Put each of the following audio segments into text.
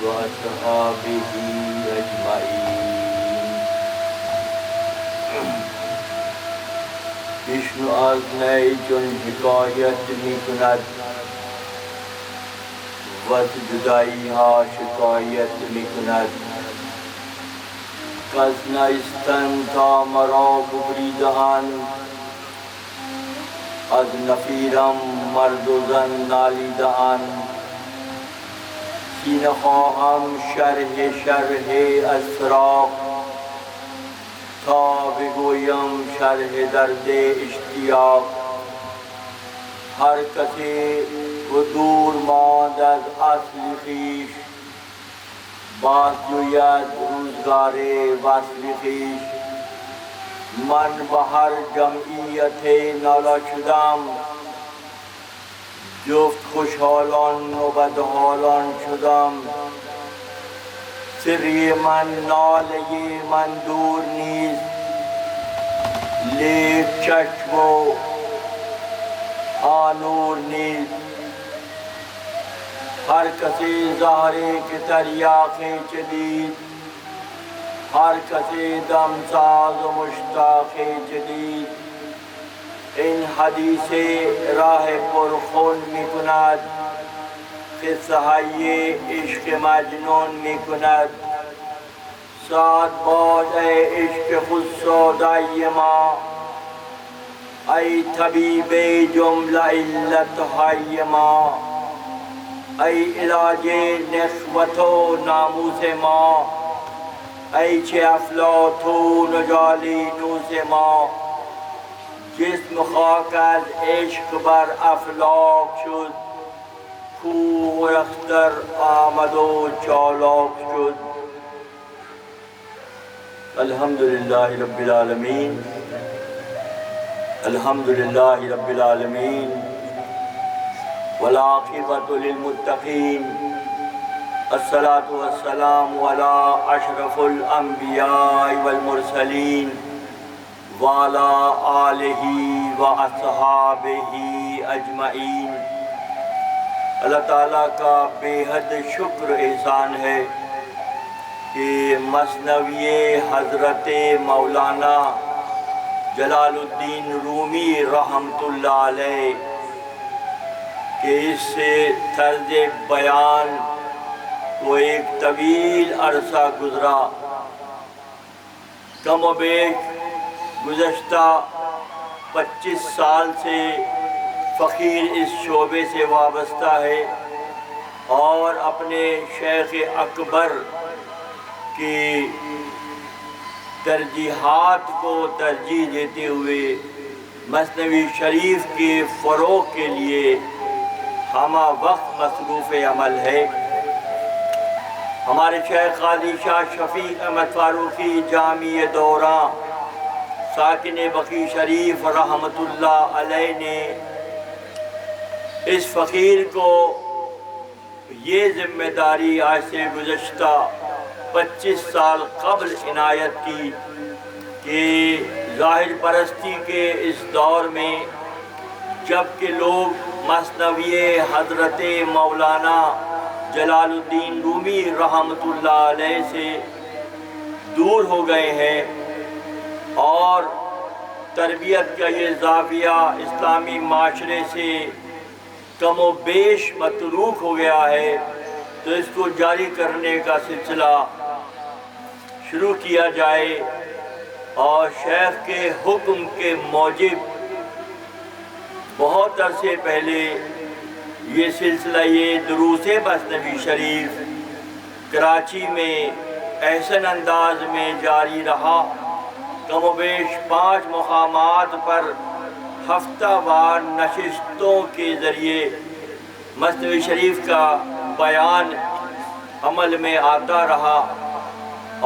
وأصحابه أجمعين. وشنو آزمائی چون حکایت میکند وز جدائی ها شکایت میکند. کس نیستن تا مرا ببریده‌اند، از نفیرم مرد و زن نالیده‌اند. سینه خواهم شرح از فراق، تا بگویم شرح درد اشتیاق. هر کسی و دور ماند از اصل خویش، باز جوید روزگار وصل خویش. من به هر جمعیت نالا شدم، جفت خوشحالان و بدحالان شدم. سری من ناله من دور نیست، لیک چشم و آنور نیست. ہر کسی زہرے کے تریاق جدید، ہر کسی دم ساز و مشتاق جدید. این حدیث راہ پر خون می کند، قصہ عشق مجنون می کند. سات باد اے عشق خود سودائی ما، ای طبیب جملہ علت های ما. ای علاج نخوت و ناموس ما، ای چه افلاطون و جالینوس ما. جسم خاک از عشق بر افلاک شد، کوه و اختر آمد و چالاک شد. الحمدللہ رب العالمین، الحمدللہ رب العالمین، والعاقبۃ للمتقین. الصلاة والسلام علی اشرف الانبیاء والمرسلین، وعلی آلہ واصحابہ اجمعین. اللہ تعالیٰ کا بے حد شکر احسان ہے کہ مثنوی حضرت مولانا جلال الدین رومی رحمۃ اللہ علیہ کہ اس سے طرز بیان وہ ایک طویل عرصہ گزرا. کم و بیش گزشتہ 25 سال سے فقیر اس شعبے سے وابستہ ہے اور اپنے شیخ اکبر کی ترجیحات کو ترجیح دیتے ہوئے مثنوی شریف کے فروغ کے لیے ہمہ وقت مصروف عمل ہے. ہمارے شیخ قاضی شاہ شفیق احمد فاروقی جامی دوراں ساکن بقی شریف رحمۃ اللہ علیہ نے اس فقیر کو یہ ذمہ داری آج سے گزشتہ 25 سال قبل عنایت کی کہ ظاہر پرستی کے اس دور میں جب کہ لوگ مثنوی حضرت مولانا جلال الدین رومی رحمۃ اللہ علیہ سے دور ہو گئے ہیں اور تربیت کا یہ زاویہ اسلامی معاشرے سے کم و بیش متروک ہو گیا ہے، تو اس کو جاری کرنے کا سلسلہ شروع کیا جائے. اور شیخ کے حکم کے موجب بہت عرصے پہلے یہ سلسلہ یہ دروس مثنوی شریف کراچی میں احسن انداز میں جاری رہا. کم و بیش 5 مقامات پر ہفتہ وار نشستوں کے ذریعے مثنوی شریف کا بیان عمل میں آتا رہا.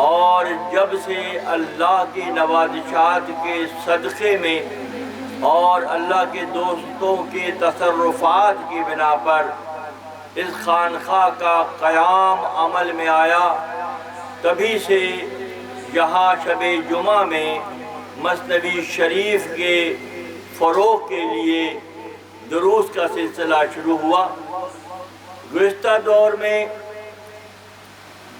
اور جب سے اللہ کی نوازشات کے صدقے میں اور اللہ کے دوستوں کے تصرفات کی بنا پر اس خانقاہ کا قیام عمل میں آیا، تبھی سے یہاں شب جمعہ میں مثنوی شریف کے فروغ کے لیے دروس کا سلسلہ شروع ہوا. گزشتہ دور میں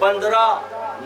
15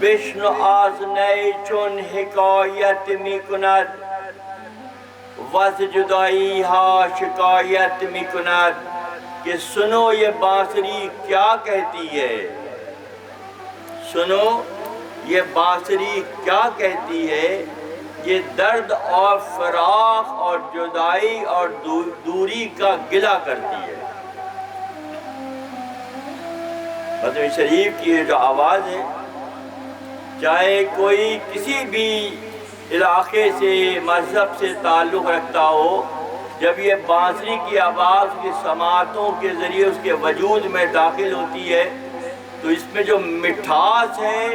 بشنو آزنی چون حکایت می کند وز جدائی ہا شکایت می کند کہ سنو یہ بانسری کیا کہتی ہے، سنو یہ بانسری کیا کہتی ہے، یہ درد اور فراق اور جدائی اور دوری کا گلہ کرتی ہے۔ مدنی شریف کی یہ جو آواز ہے، چاہے کوئی کسی بھی علاقے سے مذہب سے تعلق رکھتا ہو، جب یہ بانسری کی آواز کی سماعتوں کے ذریعے اس کے وجود میں داخل ہوتی ہے تو اس میں جو مٹھاس ہے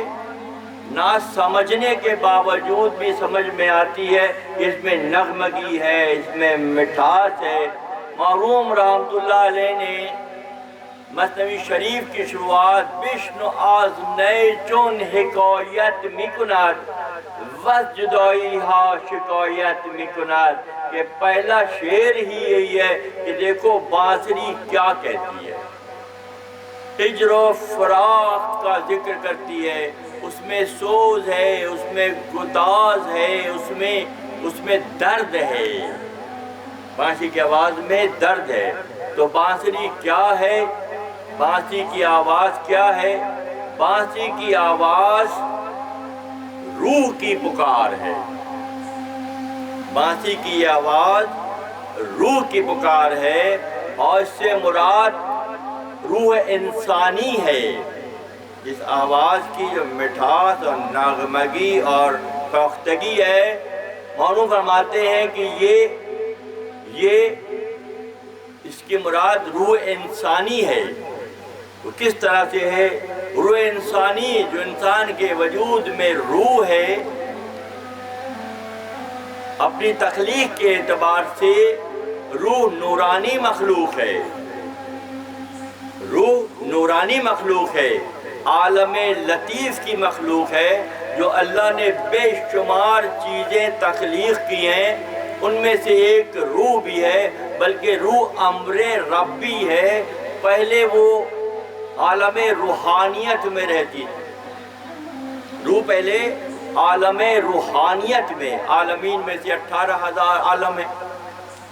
نہ سمجھنے کے باوجود بھی سمجھ میں آتی ہے، اس میں نغمگی ہے، اس میں مٹھاس ہے۔ مرحوم رحمت اللہ علیہ نے مثنوی شریف کی شروعات بشنو آز نئے چون حکایت میکند وز جدائی ہا شکایت میکند، کہ پہلا شعر ہی یہی ہے کہ دیکھو بانسری کیا کہتی ہے، ہجر و فراق کا ذکر کرتی ہے، اس میں سوز ہے، اس میں گداز ہے، اس میں درد ہے، بانسری کی آواز میں درد ہے۔ تو بانسری کیا ہے، بانسری کی آواز کیا ہے؟ بانسری کی آواز روح کی پکار ہے، بانسری کی آواز روح کی پکار ہے، اور اس سے مراد روح انسانی ہے۔ اس آواز کی جو مٹھاس اور نغمگی اور پختگی ہے، مولانا فرماتے ہیں کہ یہ اس کی مراد روح انسانی ہے۔ وہ کس طرح سے ہے؟ روح انسانی جو انسان کے وجود میں روح ہے، اپنی تخلیق کے اعتبار سے روح نورانی مخلوق ہے، روح نورانی مخلوق ہے، عالم لطیف کی مخلوق ہے، جو اللہ نے بے شمار چیزیں تخلیق کی ہیں، ان میں سے ایک روح بھی ہے، بلکہ روح امر ربی ہے۔ پہلے وہ عالم روحانیت میں رہتی تھی، روح پہلے عالم روحانیت میں، عالمین میں سے 18,000 عالم ہیں،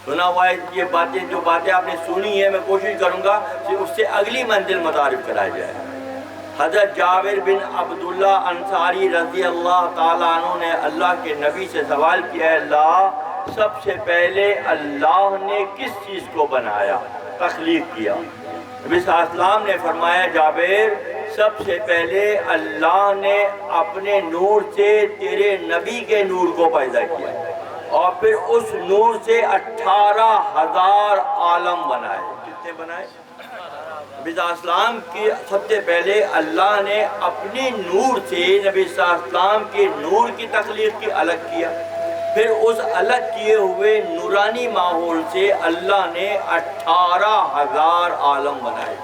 سنا ہوا ہے۔ یہ باتیں جو باتیں آپ نے سنی ہیں، میں کوشش کروں گا کہ اس سے اگلی منزل متعارف کرائی جائے۔ حضرت جابر بن عبداللہ انصاری رضی اللہ تعالیٰ عنہ نے اللہ کے نبی سے سوال کیا ہے، اللہ سب سے پہلے اللہ نے کس چیز کو بنایا، تخلیق کیا؟ نبی صلی اللہ علیہ وسلم نے فرمایا، جابر سب سے پہلے اللہ نے اپنے نور سے تیرے نبی کے نور کو پیدا کیا، اور پھر اس نور سے 18,000 عالم بنائے۔ کتنے بنائے؟ نبی صلی اللہ علیہ وسلم کی سب سے پہلے اللہ نے اپنے نور سے نبی صلی اللہ علیہ وسلم کے نور کی تخلیق کی، الگ کیا، پھر اس الگ کیے ہوئے نورانی ماحول سے اللہ نے 18,000 عالم بنائے۔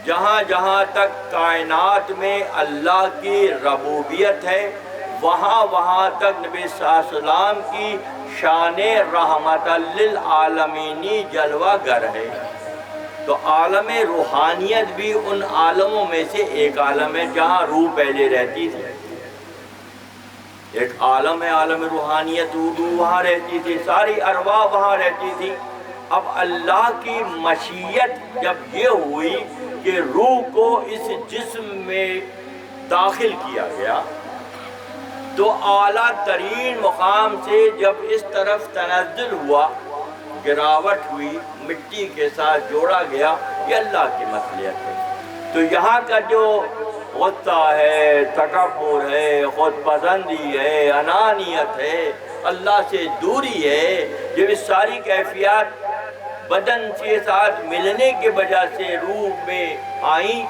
جہاں جہاں تک کائنات میں اللہ کی ربوبیت ہے، وہاں وہاں تک نبی صلی اللہ علیہ وسلم کی شان رحمت للعالمینی جلوہ گر ہے۔ تو عالم روحانیت بھی ان عالموں میں سے ایک عالم ہے جہاں روح پہلے رہتی تھی۔ ایک عالم ہے عالم روحانیت، روح وہاں رہتی تھی، ساری ارواح وہاں رہتی تھی۔ اب اللہ کی مشیت جب یہ ہوئی کہ روح کو اس جسم میں داخل کیا گیا، تو اعلیٰ ترین مقام سے جب اس طرف تنزل ہوا، گراوٹ ہوئی، مٹی کے ساتھ جوڑا گیا، یہ اللہ کی مصلحت ہے۔ تو یہاں کا جو غصہ ہے، تکبر ہے، خود پسندی ہے، انانیت ہے، اللہ سے دوری ہے، جب اس ساری کیفیات بدن کے ساتھ ملنے کے وجہ سے روح میں آئیں،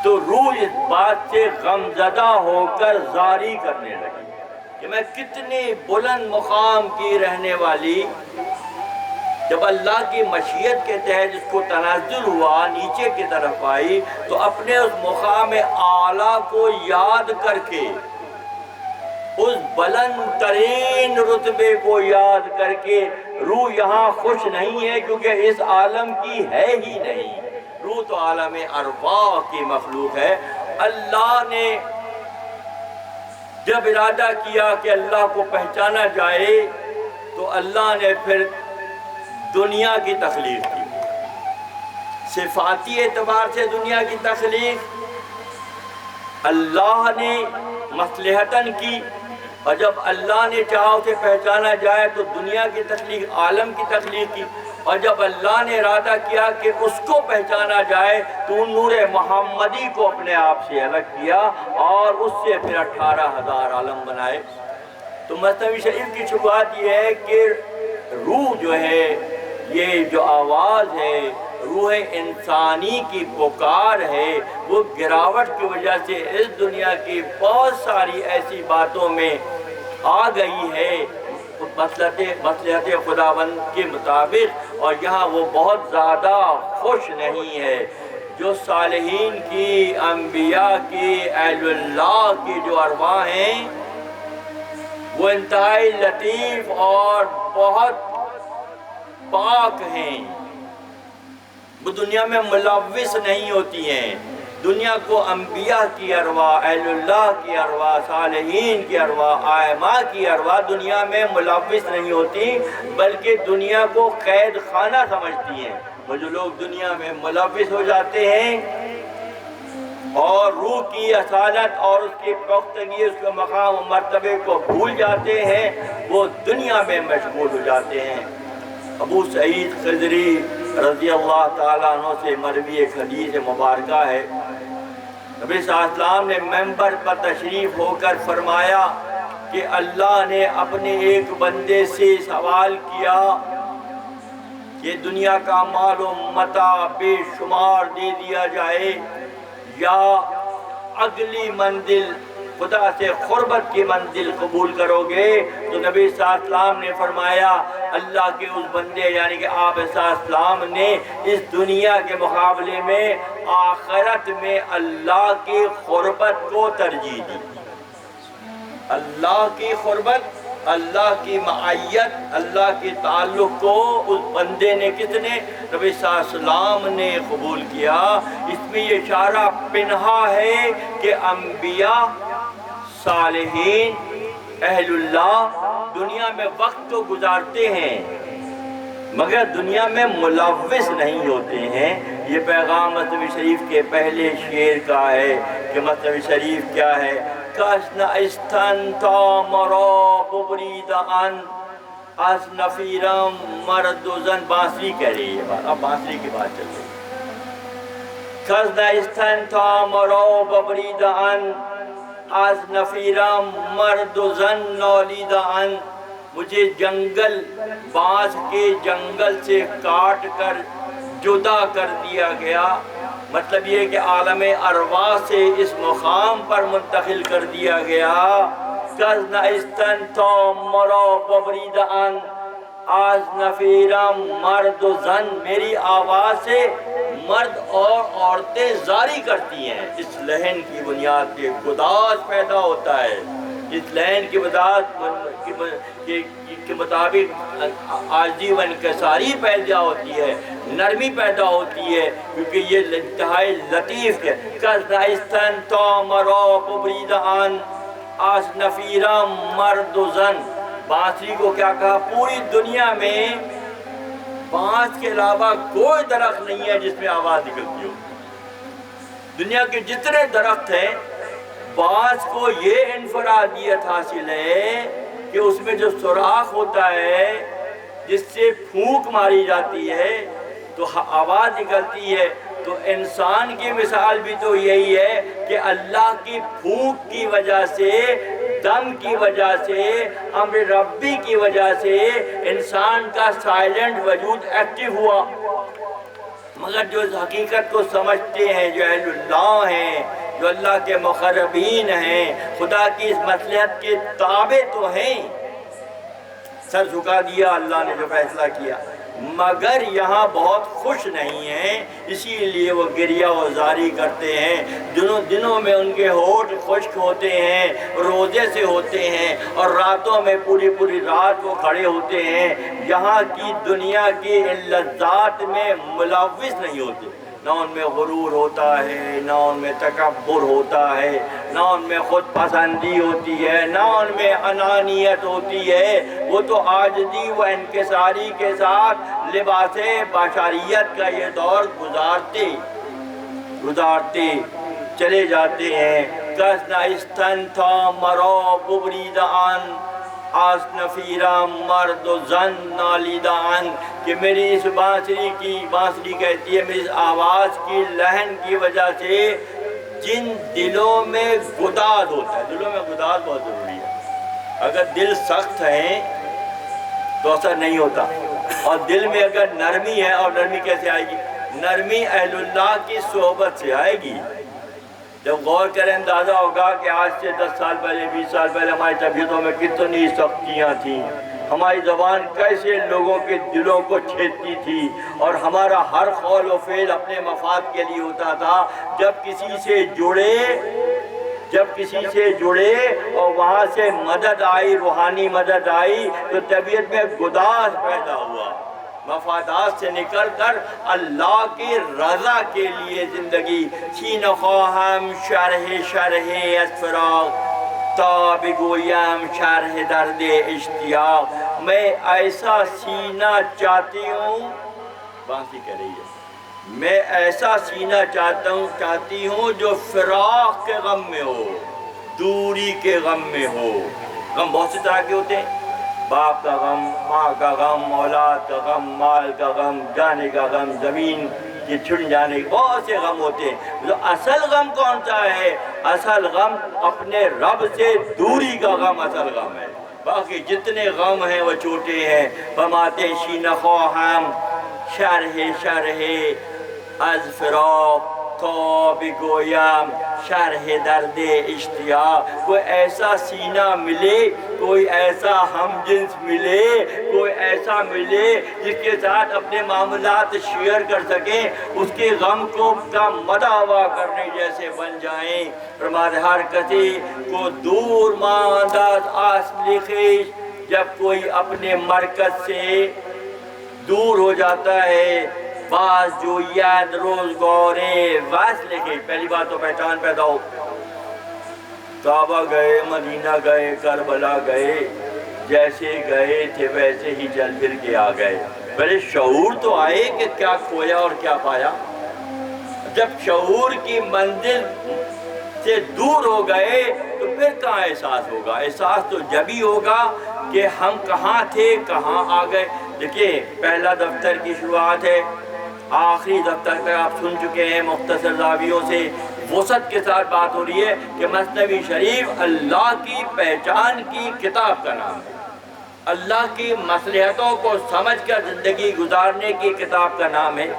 تو روح اس بات سے غمزدہ ہو کر زاری کرنے لگی کہ میں کتنے بلند مقام کی رہنے والی، جب اللہ کی مشیت کے تحت اس کو تنزل ہوا، نیچے کی طرف آئی، تو اپنے اس مقام اعلیٰ کو یاد کر کے، اس بلند ترین رتبے کو یاد کر کے، روح یہاں خوش نہیں ہے کیونکہ اس عالم کی ہے ہی نہیں، روح تو عالم ارواح کی مخلوق ہے، اللہ نے جب ارادہ کیا کہ اللہ کو پہچانا جائے تو اللہ نے پھر دنیا کی تخلیق کی، صفاتی اعتبار سے دنیا کی تخلیق اللہ نے مصلحتاً کی، اور جب اللہ نے چاہا اسے پہچانا جائے تو دنیا کی تخلیق، عالم کی تخلیق کی، اور جب اللہ نے ارادہ کیا کہ اس کو پہچانا جائے تو نور محمدی کو اپنے آپ سے الگ کیا اور اس سے پھر 18,000 عالم بنائے۔ تو مثنوی شریف کی شروعات یہ ہے کہ روح جو ہے، یہ جو آواز ہے، روح انسانی کی پکار ہے، وہ گراوٹ کی وجہ سے اس دنیا کی بہت ساری ایسی باتوں میں آ گئی ہے مصلحت خداوند کے مطابق، اور یہاں وہ بہت زیادہ خوش نہیں ہے۔ جو صالحین کی، انبیاء کی، اہل اللہ کی جو ارواح ہیں وہ انتہائی لطیف اور بہت پاک ہیں، وہ دنیا میں ملوث نہیں ہوتی ہیں۔ دنیا کو انبیاء کی ارواح، اہل اللہ کی ارواح، صالحین کی ارواح، ائمہ کی ارواح دنیا میں ملوث نہیں ہوتی، بلکہ دنیا کو قید خانہ سمجھتی ہیں۔ وہ جو لوگ دنیا میں ملوث ہو جاتے ہیں اور روح کی اصالت اور اس کی پختگی، اس کے مقام و مرتبے کو بھول جاتے ہیں، وہ دنیا میں مشغول ہو جاتے ہیں۔ ابو سعید خضری رضی اللہ تعالیٰ عنہ سے مروی ایک حدیث مبارکہ ہے، نبی صلی اللہ علیہ وسلم نے منبر پر تشریف ہو کر فرمایا کہ اللہ نے اپنے ایک بندے سے سوال کیا کہ دنیا کا مال و متاع بے شمار دے دیا جائے یا اگلی منزل خدا سے قربت کی منزل قبول کرو گے؟ تو نبی صلی اللہ علیہ وسلم نے فرمایا اللہ کے اس بندے یعنی کہ آپ صلی اللہ علیہ وسلم نے اس دنیا کے مقابلے میں آخرت میں اللہ کی قربت کو ترجیح دی۔ اللہ کی قربت، اللہ کی معیت، اللہ کی تعلق کو اس بندے نے کس نے؟ نبی صلی اللہ علیہ وسلم نے قبول کیا۔ اس میں یہ اشارہ پنہا ہے کہ انبیاء، صالحین، اہل اللہ دنیا میں وقت تو گزارتے ہیں مگر دنیا میں ملوث نہیں ہوتے ہیں۔ یہ پیغام مثنوی شریف کے پہلے شعر کا ہے کہ مثنوی شریف کیا ہے؟ کَسْنَ اِسْتَنْتَا مَرَا بُبْرِيدَ از نفیرم مرد و زن، بانسری کہہ رہی ہے بات، اب بانسری کی بات چل رہی ہے۔ کَسْنَ اِسْتَنْتَا مَرَا بُبْرِيدَ از نفیرم مرد و زن نالیدہ ان، مجھے جنگل، بانس کے جنگل سے کاٹ کر جدا کر دیا گیا، مطلب یہ کہ عالم ارواح سے اس مقام پر منتقل کر دیا گیا۔ کَزْنَ اِسْتَنْتَا مَرَا بَبْرِيدَ ان از نفیرم مرد و زن، میری آواز سے مرد اور عورتیں زاری کرتی ہیں۔ اس لہن کی بنیاد پہ گداز پیدا ہوتا ہے، اس لہن کی کے مطابق عاجزی و انکساری پیدا ہوتی ہے، نرمی پیدا ہوتی ہے، کیونکہ یہ انتہائی لطیف ہے۔ کَزْنَ اِسْتَنْتَا مَرَا بُبْرِيدَ ان از نفیرم مرد و زن، بانسری کو کیا کہا؟ پوری دنیا میں بانس کے علاوہ کوئی درخت نہیں ہے جس میں آواز نکلتی ہو۔ دنیا کے جتنے درخت ہیں، بانس کو یہ انفرادیت حاصل ہے کہ اس میں جو سوراخ ہوتا ہے جس سے پھونک ماری جاتی ہے تو آواز نکلتی ہے۔ تو انسان کی مثال بھی تو یہی ہے کہ اللہ کی پھونک کی وجہ سے، دم کی وجہ سے، امر ربی کی وجہ سے انسان کا سائلنٹ وجود ایکٹیو ہوا۔ مگر جو اس حقیقت کو سمجھتے ہیں، جو اہل اللہ ہیں، جو اللہ کے مقربین ہیں، خدا کی اس مصلحت کے تابع تو ہیں، سر جھکا دیا اللہ نے جو فیصلہ کیا، مگر یہاں بہت خوش نہیں ہیں، اسی لیے وہ گریہ و زاری کرتے ہیں۔ دنوں میں ان کے ہونٹ خشک ہوتے ہیں، روزے سے ہوتے ہیں، اور راتوں میں پوری رات وہ کھڑے ہوتے ہیں، یہاں کی دنیا کی ان لذات میں ملوث نہیں ہوتے۔ نہ ان میں غرور ہوتا ہے، نہ ان میں تکبر ہوتا ہے، نہ ان میں خود پسندی ہوتی ہے، نہ ان میں انانیت ہوتی ہے۔ وہ تو عاجزی و انکساری کے ساتھ لباس بشریت کا یہ دور گزارتے چلے جاتے ہیں۔ کس نہ استن تھا مرو ببریدان آس نفیرہ مرد و زن نالیدان، کہ میری اس بانسری کہتی ہے، میری اس آواز کی لہن کی وجہ سے جن دلوں میں گداز ہوتا ہے، دلوں میں گداز بہت ضروری ہے۔ اگر دل سخت ہیں تو اثر نہیں ہوتا، اور دل میں اگر نرمی ہے، اور نرمی کیسے آئے گی؟ نرمی اہل اللہ کی صحبت سے آئے گی۔ جب غور کریں اندازہ ہوگا کہ آج سے 10 سال پہلے 20 سال پہلے ہماری طبیعتوں میں کتنی سختیاں تھیں، ہماری زبان کیسے لوگوں کے دلوں کو چھیدتی تھی، اور ہمارا ہر قول و فعل اپنے مفاد کے لیے ہوتا تھا۔ جب کسی سے جڑے اور وہاں سے مدد آئی، روحانی مدد آئی، تو طبیعت میں گداز پیدا ہوا۔ مفادات سے نکل کر اللہ کی رضا کے لیے زندگی۔ سین خواہم شرح اسفراغ تا بگویم شرح درد اشتیاق، میں ایسا سینہ چاہتی ہوں، بانسی کہہ رہی ہے، میں ایسا سینہ چاہتی ہوں جو فراق کے غم میں ہو، دوری کے غم میں ہو۔ غم بہت سی طرح کے ہوتے ہیں، باپ کا غم، ماں کا غم، اولاد کا غم، مال کا غم، جانے کا غم، زمین کی چھن جانے کے، بہت سے غم ہوتے ہیں۔ اصل غم کون سا ہے؟ اصل غم اپنے رب سے دوری کا غم اصل غم ہے۔ باقی جتنے غم ہیں وہ چھوٹے ہیں۔ فرماتے شین خواہم شرح از فراق تا بگویم شرح درد اشتیاق، کوئی ایسا سینہ ملے، کوئی ایسا ہم جنس ملے، کوئی ایسا ملے جس کے ساتھ اپنے معاملات شیئر کر سکیں، اس کے غم کو کا مداوا کرنے جیسے بن جائیں۔ فرماتے ہر کسی کو دور مانداز آسلی خیش، جب کوئی اپنے مرکز سے دور ہو جاتا ہے، باز جو یاد روزگار وصل کی، پہلی بات تو پہچان پیدا ہو۔ کعبہ گئے، مدینہ گئے، کربلا گئے، جیسے گئے تھے ویسے ہی چل پھر کے آ گئے۔ پہلے شعور تو آئے کہ کیا کھویا اور کیا پایا۔ جب شعور کی منزل سے دور ہو گئے تو پھر کہاں احساس ہوگا؟ احساس تو جب ہی ہوگا کہ ہم کہاں تھے، کہاں آ گئے۔ دیکھیں، پہلا دفتر کی شروعات ہے، آخری دفتر کا آپ سن چکے ہیں مختصر زاویوں سے۔ وسعت کے ساتھ بات ہو رہی ہے کہ مثنوی شریف اللہ کی پہچان کی کتاب کا نام ہے، اللہ کی مصلحتوں کو سمجھ کر زندگی گزارنے کی کتاب کا نام ہے۔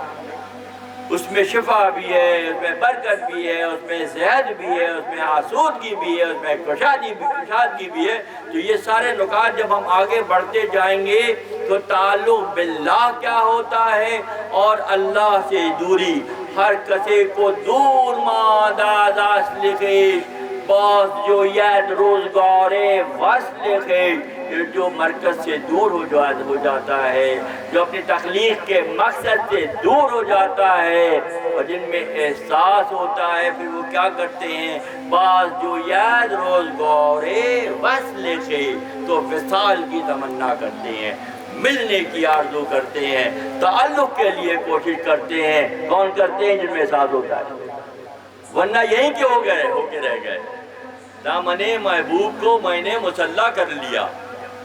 اس میں شفا بھی ہے، اس میں برکت بھی ہے، اس میں صحت بھی ہے، اس میں آسودگی بھی ہے، اس میں کشادگی بھی ہے۔ تو یہ سارے نکات جب ہم آگے بڑھتے جائیں گے تو تعلق باللہ کیا ہوتا ہے اور اللہ سے دوری۔ ہر کسی کو دور مانداز اصل خیش، باز جو ید روزگار وصل خیش، جو مرکز سے دور ہو جاتا ہے، جو اپنی تخلیق کے مقصد سے دور ہو جاتا ہے، اور جن میں احساس ہوتا ہے، پھر وہ کیا کرتے ہیں؟ بعض جو ید روزگار وصل خیش، تو وصال کی تمنا کرتے ہیں، ملنے کی آرزو کرتے ہیں، تعلق کے لیے کوشش کرتے ہیں۔ کون کرتے ہیں؟ جن میں احساس ہوتا ہے، ورنہ یہیں کے ہو کے رہ گئے۔ دامن محبوب کو میں نے مسلح کر لیا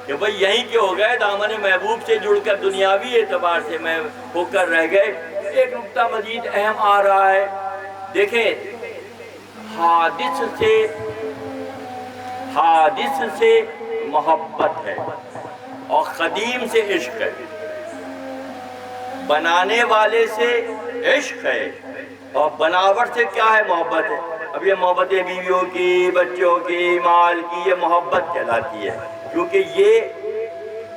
کہ بھئی یہیں کے ہو گئے، دامن محبوب سے جڑ کر دنیاوی اعتبار سے میں ہو کر رہ گئے۔ ایک نکتہ مزید اہم آ رہا ہے، دیکھیں، حادث سے محبت ہے اور قدیم سے عشق ہے، بنانے والے سے عشق ہے اور بناوٹ سے کیا ہے؟ محبت ہے۔ اب یہ محبتیں بیویوں کی، بچوں کی، مال کی، یہ محبت کہلاتی ہے، کیونکہ یہ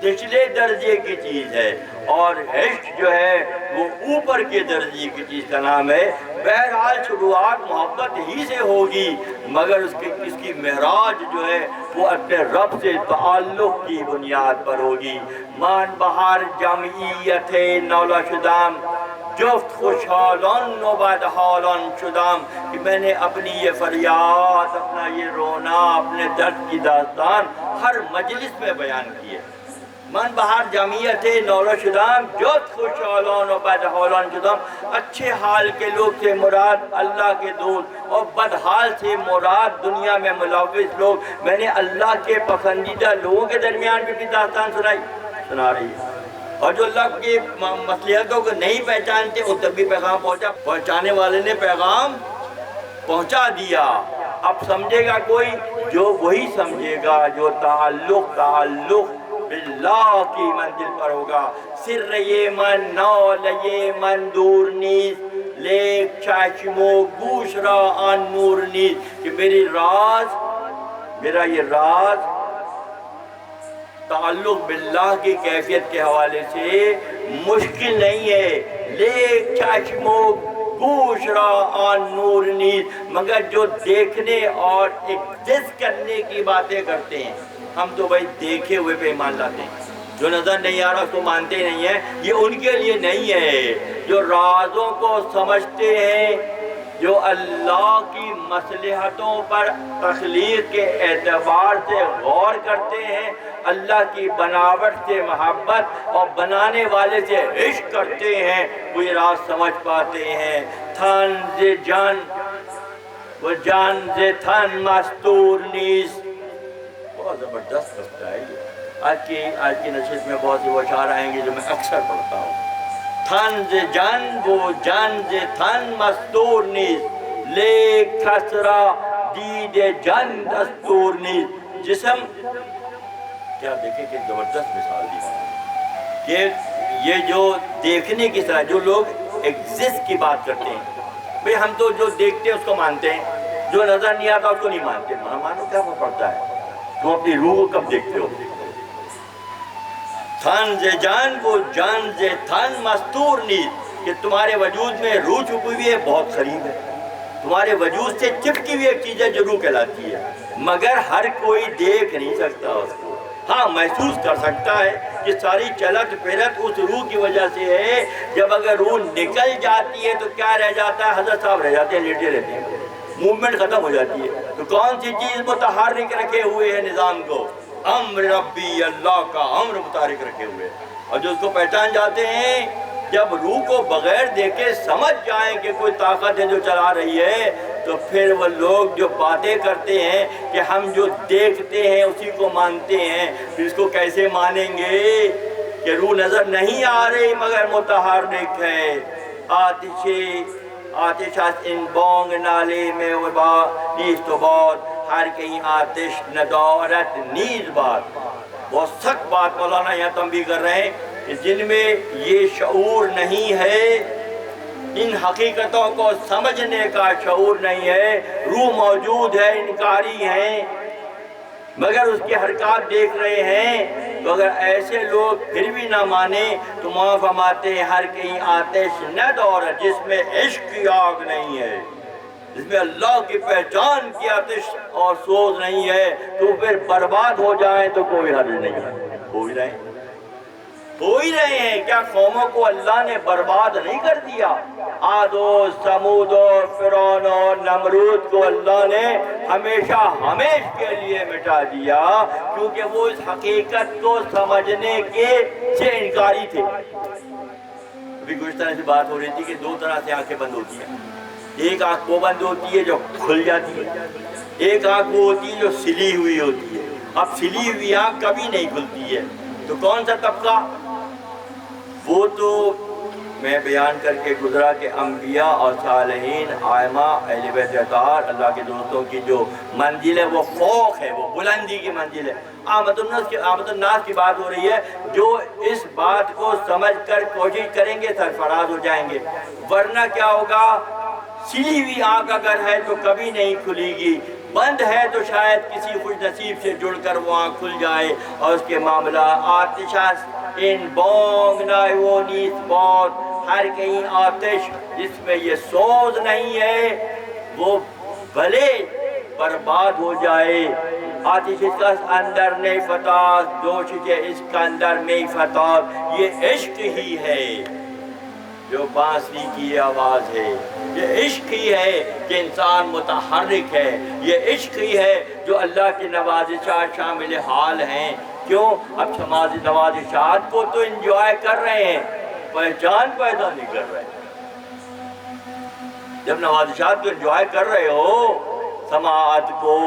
نچلے درجے کی چیز ہے، اور عشق جو ہے وہ اوپر کے درجے کی چیز کا نام ہے۔ بہرحال شروعات محبت ہی سے ہوگی، مگر اس کی معراج جو ہے وہ اپنے رب سے تعلق کی بنیاد پر ہوگی۔ مان بہار جمعیت نولا شدام جفت خوشحالان و بدحالان شدم کہ میں نے اپنی یہ فریاد، اپنا یہ رونا، اپنے درد کی داستان ہر مجلس میں بیان کی ہے۔ من بہار جمعیت نورہ شدم جفت خوشحالان و بدحالان شدم، اچھے حال کے لوگ سے مراد اللہ کے دوست اور بدحال سے مراد دنیا میں ملوث لوگ۔ میں نے اللہ کے پسندیدہ لوگوں کے درمیان بھی داستان سنا رہی ہے، اور جو اللہ کی مصلحتوں کو نہیں پہچانتے اس تک بھی پیغام پہنچا، پہنچانے والے نے پیغام پہنچا دیا۔ اب سمجھے گا کوئی جو وہی سمجھے گا جو تعلق باللہ کی منزل پر ہوگا۔ سر یہ من نال یہ من دور نیز، لیک چشم و گوش را آن نور نیز، کہ میرا یہ راز تعلق باللہ کی کیفیت کے حوالے سے مشکل نہیں ہے، لیک چشم و گوش را آن نور نیز، مگر جو دیکھنے اور ایگزسٹ کرنے کی باتیں کرتے ہیں، ہم تو بھائی دیکھے ہوئے پہ ایمان لاتے ہیں، جو نظر نہیں آ رہا اس کو مانتے نہیں ہیں، یہ ان کے لیے نہیں ہے۔ جو رازوں کو سمجھتے ہیں، جو اللہ کی مصلحتوں پر تخلیق کے اعتبار سے غور کرتے ہیں، اللہ کی بناوٹ سے محبت اور بنانے والے سے عشق کرتے ہیں، وہ یہ راز سمجھ پاتے ہیں۔ تھن ز جان و جان ز تھن مستور نیز، بہت زبردست لگتا ہے یہ۔ آج کی نشست میں بہت سے وہ اشعار آئیں گے جو میں اکثر پڑھتا ہوں۔ تھن ز جان و جان ز تھن مستور نیز، لیک خسرا دید جان دستور نیز، جسم کیا دیکھیں کہ زبردست مثال دی کہ یہ جو دیکھنے کی طرح جو لوگ ایگزسٹ کی بات کرتے ہیں، بھئی ہم تو جو دیکھتے ہیں اس کو مانتے ہیں، جو نظر نہیں آتا اس کو نہیں مانتے۔ مانو کیا فرق پڑتا ہے، تم اپنی روح کو کب دیکھتے ہو؟ تھن ز جان وہ جان ز تھن مستور نیز، کہ تمہارے وجود میں روح چھپی ہوئی ہے، بہت قریب ہے، تمہارے وجود سے چپکی ہوئی ایک چیز ہے جو روح کہلاتی ہے، مگر ہر کوئی دیکھ نہیں سکتا اس کو۔ ہاں محسوس کر سکتا ہے کہ ساری چلت پھرت اس روح کی وجہ سے ہے۔ جب اگر روح نکل جاتی ہے تو کیا رہ جاتا ہے؟ حضرت صاحب رہ جاتے ہیں، لیٹے رہتے ہیں، موومنٹ ختم ہو جاتی ہے۔ تو کون سی چیز متحرک رکھے ہوئے ہے نظام کو؟ امر ربی، اللہ کا امر متحرک رکھے ہوئے، اور جو اس کو پہچان جاتے ہیں، جب روح کو بغیر دیکھے سمجھ جائیں کہ کوئی طاقت ہے جو چلا رہی ہے، تو پھر وہ لوگ جو باتیں کرتے ہیں کہ ہم جو دیکھتے ہیں اسی کو مانتے ہیں، پھر اس کو کیسے مانیں گے کہ روح نظر نہیں آ رہی مگر متحرک ہے۔ آتش است ان بانگ نالے میں وبا نیست و باد، ہر کہیں آتش ندارت نیز باد۔ بہت سخت بات مولانا یہاں تنبیہ کر رہے ہیں کہ جن میں یہ شعور نہیں ہے، ان حقیقتوں کو سمجھنے کا شعور نہیں ہے، روح موجود ہے، انکاری ہیں، مگر اس کی حرکات دیکھ رہے ہیں، تو اگر ایسے لوگ پھر بھی نہ مانیں تو وہاں فرماتے ہیں ہر کہیں آتش نہ دورت، جس میں عشق کی آگ نہیں ہے، جس میں اللہ کی پہچان کی آتش اور سوز نہیں ہے، تو پھر برباد ہو جائیں تو کوئی حرج نہیں ہے۔ ہو ہی رہے ہیں، کیا قوموں کو اللہ نے برباد نہیں کر دیا؟ عاد و ثمود و فرعون و نمرود کو اللہ نے ہمیش کے لیے مٹا دیا، کیونکہ وہ اس حقیقت کو سمجھنے سے انکاری تھے۔ ابھی کچھ طرح سے بات ہو رہی تھی کہ دو طرح سے آنکھیں بند ہوتی ہیں، ایک آنکھ وہ بند ہوتی ہے جو کھل جاتی ہے، ایک آنکھ وہ ہوتی ہے جو سلی ہوئی ہوتی ہے۔ اب سلی ہوئی آنکھ کبھی نہیں کھلتی ہے، تو کون سا طبقہ؟ وہ تو میں بیان کر کے گزرا کہ انبیاء اور صالحین، آئمہ، اہل بیت اطہار، اللہ کے دوستوں کی جو منزل ہے وہ فوق ہے، وہ بلندی کی منزل ہے۔ آمد الناس کی بات ہو رہی ہے، جو اس بات کو سمجھ کر کوشش کریں گے سرفراز ہو جائیں گے، ورنہ کیا ہوگا؟ سلی ہوئی آنکھ اگر ہے تو کبھی نہیں کھلے گی، بند ہے تو شاید کسی خوش نصیب سے جڑ کر وہ آنکھ کھل جائے، اور اس کے معاملہ آتش ان بونگ نائیو نیس بہت، ہر کہیں آتش جس میں یہ سوز نہیں ہے وہ بھلے برباد ہو جائے۔ آتش اس کا اندر نہیں فتاد، جوش کے اس کا اندر نہیں فتاد، یہ عشق ہی ہے۔ جو بانسری کی آواز ہے، یہ عشق ہی ہے کہ انسان متحرک ہے، یہ عشق ہی ہے جو اللہ کی نوازشات شامل حال ہیں۔ کیوں؟ اب نوازشات کو تو انجوائے کر رہے ہیں، پہچان پیدا نہیں کر رہے۔ جب نوازشات کو انجوائے کر رہے ہو، سماعت کو،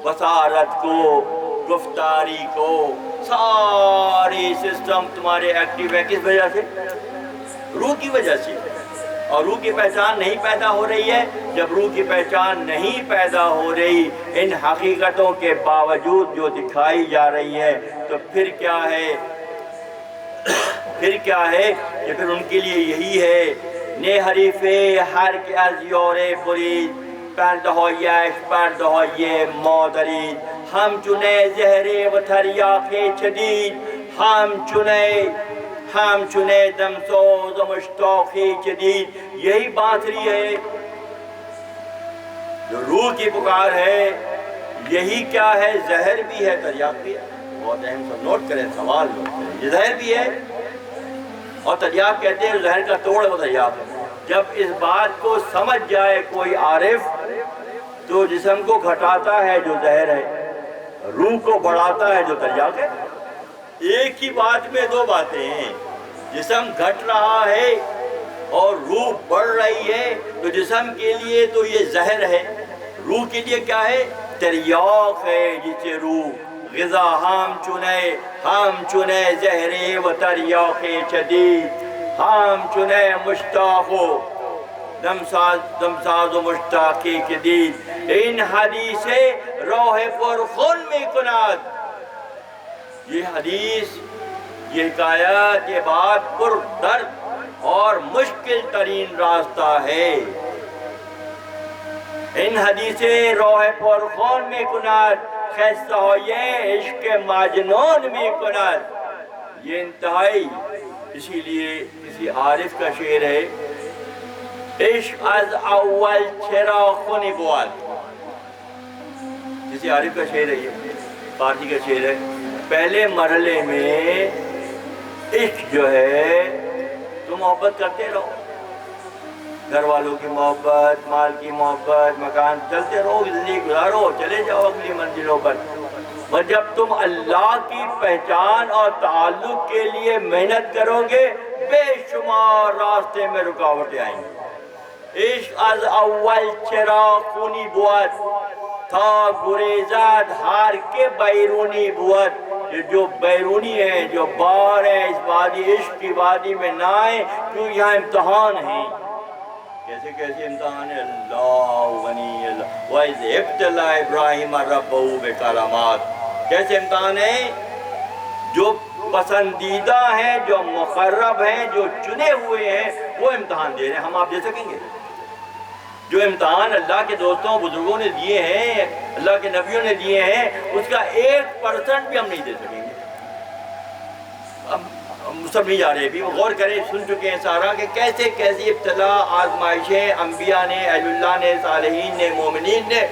بصارت کو، گفتاری کو، ساری سسٹم تمہارے ایکٹیو ہے، کس وجہ سے؟ روح کی وجہ سے۔ اور روح کی پہچان نہیں پیدا ہو رہی ہے۔ جب روح کی پہچان نہیں پیدا ہو رہی ان حقیقتوں کے باوجود جو دکھائی جا رہی ہے، تو پھر کیا ہے؟ پھر کیا ہے کہ پھر ان کے لیے یہی ہے، نے حریفے ہر کے از یوره برید، پندهایش پردههای ما دارید، همچونه زهره و تریاق چدید، همچونه دمسوز و مشتاق جدید۔ یہی بانسری ہے جو روح کی پکار ہے، یہی کیا ہے؟ زہر بھی ہے، تریاق بھی ہے۔ بہت اہم سے نوٹ کریں، سوال نوٹ کریں، یہ زہر بھی ہے اور تریاق کہتے ہیں زہر کا توڑ وہ تریاق ہے۔ جب اس بات کو سمجھ جائے کوئی عارف تو جسم کو گھٹاتا ہے جو زہر ہے، روح کو بڑھاتا ہے جو تریاق ہے۔ ایک ہی بات میں دو باتیں ہیں، جسم گھٹ رہا ہے اور روح بڑھ رہی ہے، تو جسم کے لیے تو یہ زہر ہے، روح کے لیے کیا ہے؟ تریاق ہے، جسے روح غذا ہم چنے زہرے و تریاق شدید، ہم چنے مشتاق و دمساز و مشتاقی جدید، این حدیث راہ پر خون میں کند۔ یہ حدیث، یہ حکایت، یہ بات پر درد اور مشکل ترین راستہ ہے۔ ان حدیث راہ پر خون میں کند، خستہ ہوئے عشق مجنون میں کند۔ یہ انتہائی، اسی لیے کسی عارف کا شعر ہے، عشق از اول چرا خونی بود۔ کسی عارف کا شعر ہے، یہ فارسی کا شعر ہے، پہلے مرحلے میں عشق جو ہے تو محبت کرتے رہو، گھر والوں کی محبت، مال کی محبت، مکان، چلتے رہو، زندگی گزارو، چلے جاؤ اگلی منزلوں پر۔ اور جب تم اللہ کی پہچان اور تعلق کے لیے محنت کرو گے، بے شمار راستے میں رکاوٹیں آئیں گی۔ عشق از اول چرا خونی بود، تا گریزد ہر کے بیرونی بود۔ جو بیرونی ہیں، جو باہر ہیں، اس وادی عشق کی وادی میں نہ آئیں، کیوں یہاں امتحان ہیں۔ کیسے کیسے امتحان ہے؟ اللہ غنی اللہ وَإِذْ ابْتَلَىٰ إِبْرَاهِيمَ رَبُّهُ بِكَلِمَاتٍ۔ کیسے امتحان ہیں؟ جو پسندیدہ ہیں، جو مقرب ہیں، جو چنے ہوئے ہیں، وہ امتحان دے رہے ہیں۔ ہم آپ دے سکیں گے؟ جو امتحان اللہ کے دوستوں بزرگوں نے دیے ہیں، اللہ کے نبیوں نے دیے ہیں، اس کا 1% بھی ہم نہیں دے سکیں گے۔ ہم سب نہیں جا رہے، بھی غور کریں، سن چکے ہیں سارا کہ کیسے کیسی ابتلا، آزمائشیں انبیاء نے، اہل اللہ نے، صالحین نے، مومنین نے،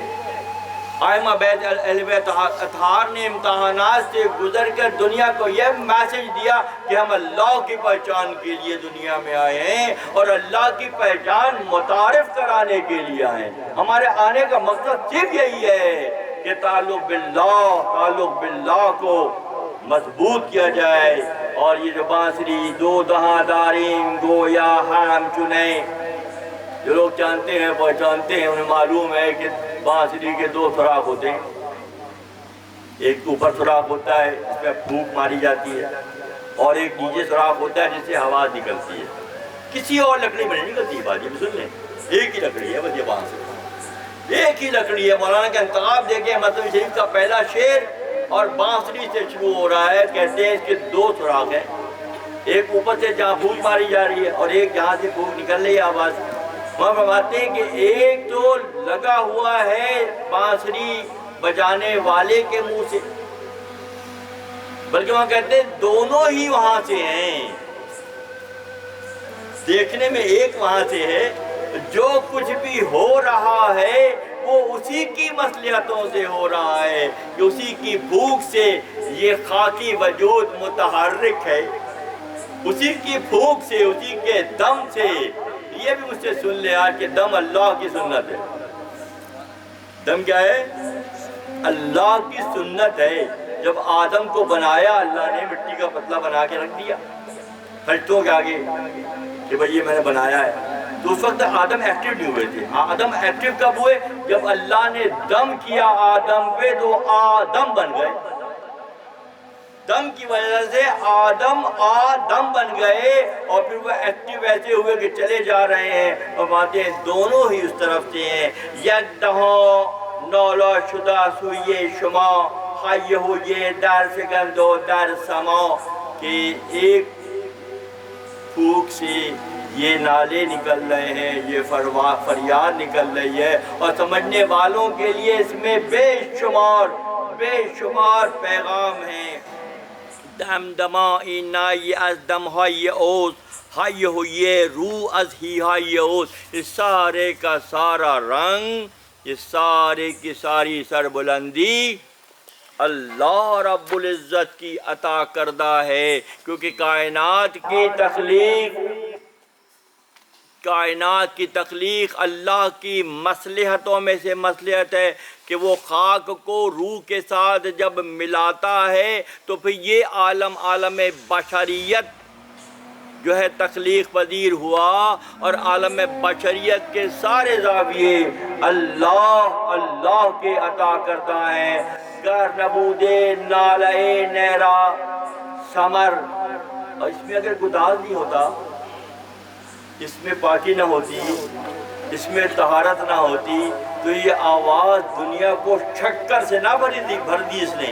ائمہ بیت اہل بیت اطہار نے امتحانات سے گزر کر دنیا کو یہ میسج دیا کہ ہم اللہ کی پہچان کے لیے دنیا میں آئے ہیں اور اللہ کی پہچان متعارف کرانے کے لیے آئے ہیں۔ ہمارے آنے کا مقصد صرف یہی ہے کہ تعلق باللہ کو مضبوط کیا جائے، اور یہ جو بانسری دو دہاں داریم گویا ہم چنے، جو لوگ جانتے ہیں پہچانتے ہیں، انہیں معلوم ہے کہ بانسری کے 2 سوراخ ہوتے ہیں، ایک اوپر سوراخ ہوتا ہے جس میں پھونک ماری جاتی ہے، اور ایک نیچے سوراخ ہوتا ہے جس سے آواز نکلتی ہے۔ کسی اور لکڑی میں نہیں نکلتی بات، یہ سن لیں، ایک ہی لکڑی ہے بس یہ بانسری، ایک ہی لکڑی ہے۔ مولانا کا انتخاب دیکھیں مطلب شریف کا پہلا شعر، اور بانسری سے شروع ہو رہا ہے، کہتے ہیں اس کے 2 سوراخ ہیں، ایک اوپر سے جہاں پھونک ماری جا رہی ہے اور ایک جہاں سے پھونک نکل رہی ہے آواز۔ وہاں فرماتے ہیں کہ ایک تو لگا ہوا ہے بانسری بجانے والے کے منہ سے، بلکہ وہاں کہتے ہیں دونوں ہی وہاں سے ہیں، دیکھنے میں ایک وہاں سے ہے، جو کچھ بھی ہو رہا ہے وہ اسی کی مصلحتوں سے ہو رہا ہے، کہ اسی کی بھوک سے یہ خاکی وجود متحرک ہے۔ اسی کی پھونک سے، اسی کے دم سے. یہ بھی مجھ سے سن لے یار کہ دم اللہ کی سنت ہے. دم کیا ہے؟ اللہ کی سنت ہے. جب آدم کو بنایا اللہ نے مٹی کا پتلا بنا کے رکھ دیا فرشتوں کے آگے کہ بھئی یہ میں نے بنایا ہے، تو اس وقت آدم ایکٹیو نہیں ہوئے تھے. آدم ایکٹیو کب ہوئے؟ جب اللہ نے دم کیا آدم پہ تو آدم بن گئے. دم کی وجہ سے آدم بن گئے اور پھر وہ ایکٹیو ایسے ہوئے کہ چلے جا رہے ہیں. اور باتیں دونوں ہی اس طرف سے ہیں. یک دہاں نالا شدہ سوئے شما خواہ ہو یہ در فگند و در سما، کہ ایک پھوک سے یہ نالے نکل رہے ہیں، یہ فریاد نکل رہی ہے، اور سمجھنے والوں کے لیے اس میں بے شمار پیغام ہیں. دم دمائی نائی از دم ہائی اوز ہائی ہوئی روح از ہی ہائی اوز. اس سارے کا سارا رنگ، یہ سارے کی ساری سربلندی اللہ رب العزت کی عطا کردہ ہے. کیونکہ کائنات کی تخلیق اللہ کی مصلحتوں میں سے مصلحت ہے کہ وہ خاک کو روح کے ساتھ جب ملاتا ہے تو پھر یہ عالم بشریت جو ہے تخلیق پذیر ہوا، اور عالم بشریت کے سارے زاویے اللہ کے عطا کردہ ہیں. گر نبودے نالے نیرا ثمر. اور اس میں اگر گداز نہیں ہوتا، اس میں پاکی نہ ہوتی، اس میں طہارت نہ ہوتی، تو یہ آواز دنیا کو شکر سے نہ بھر دی اس نے.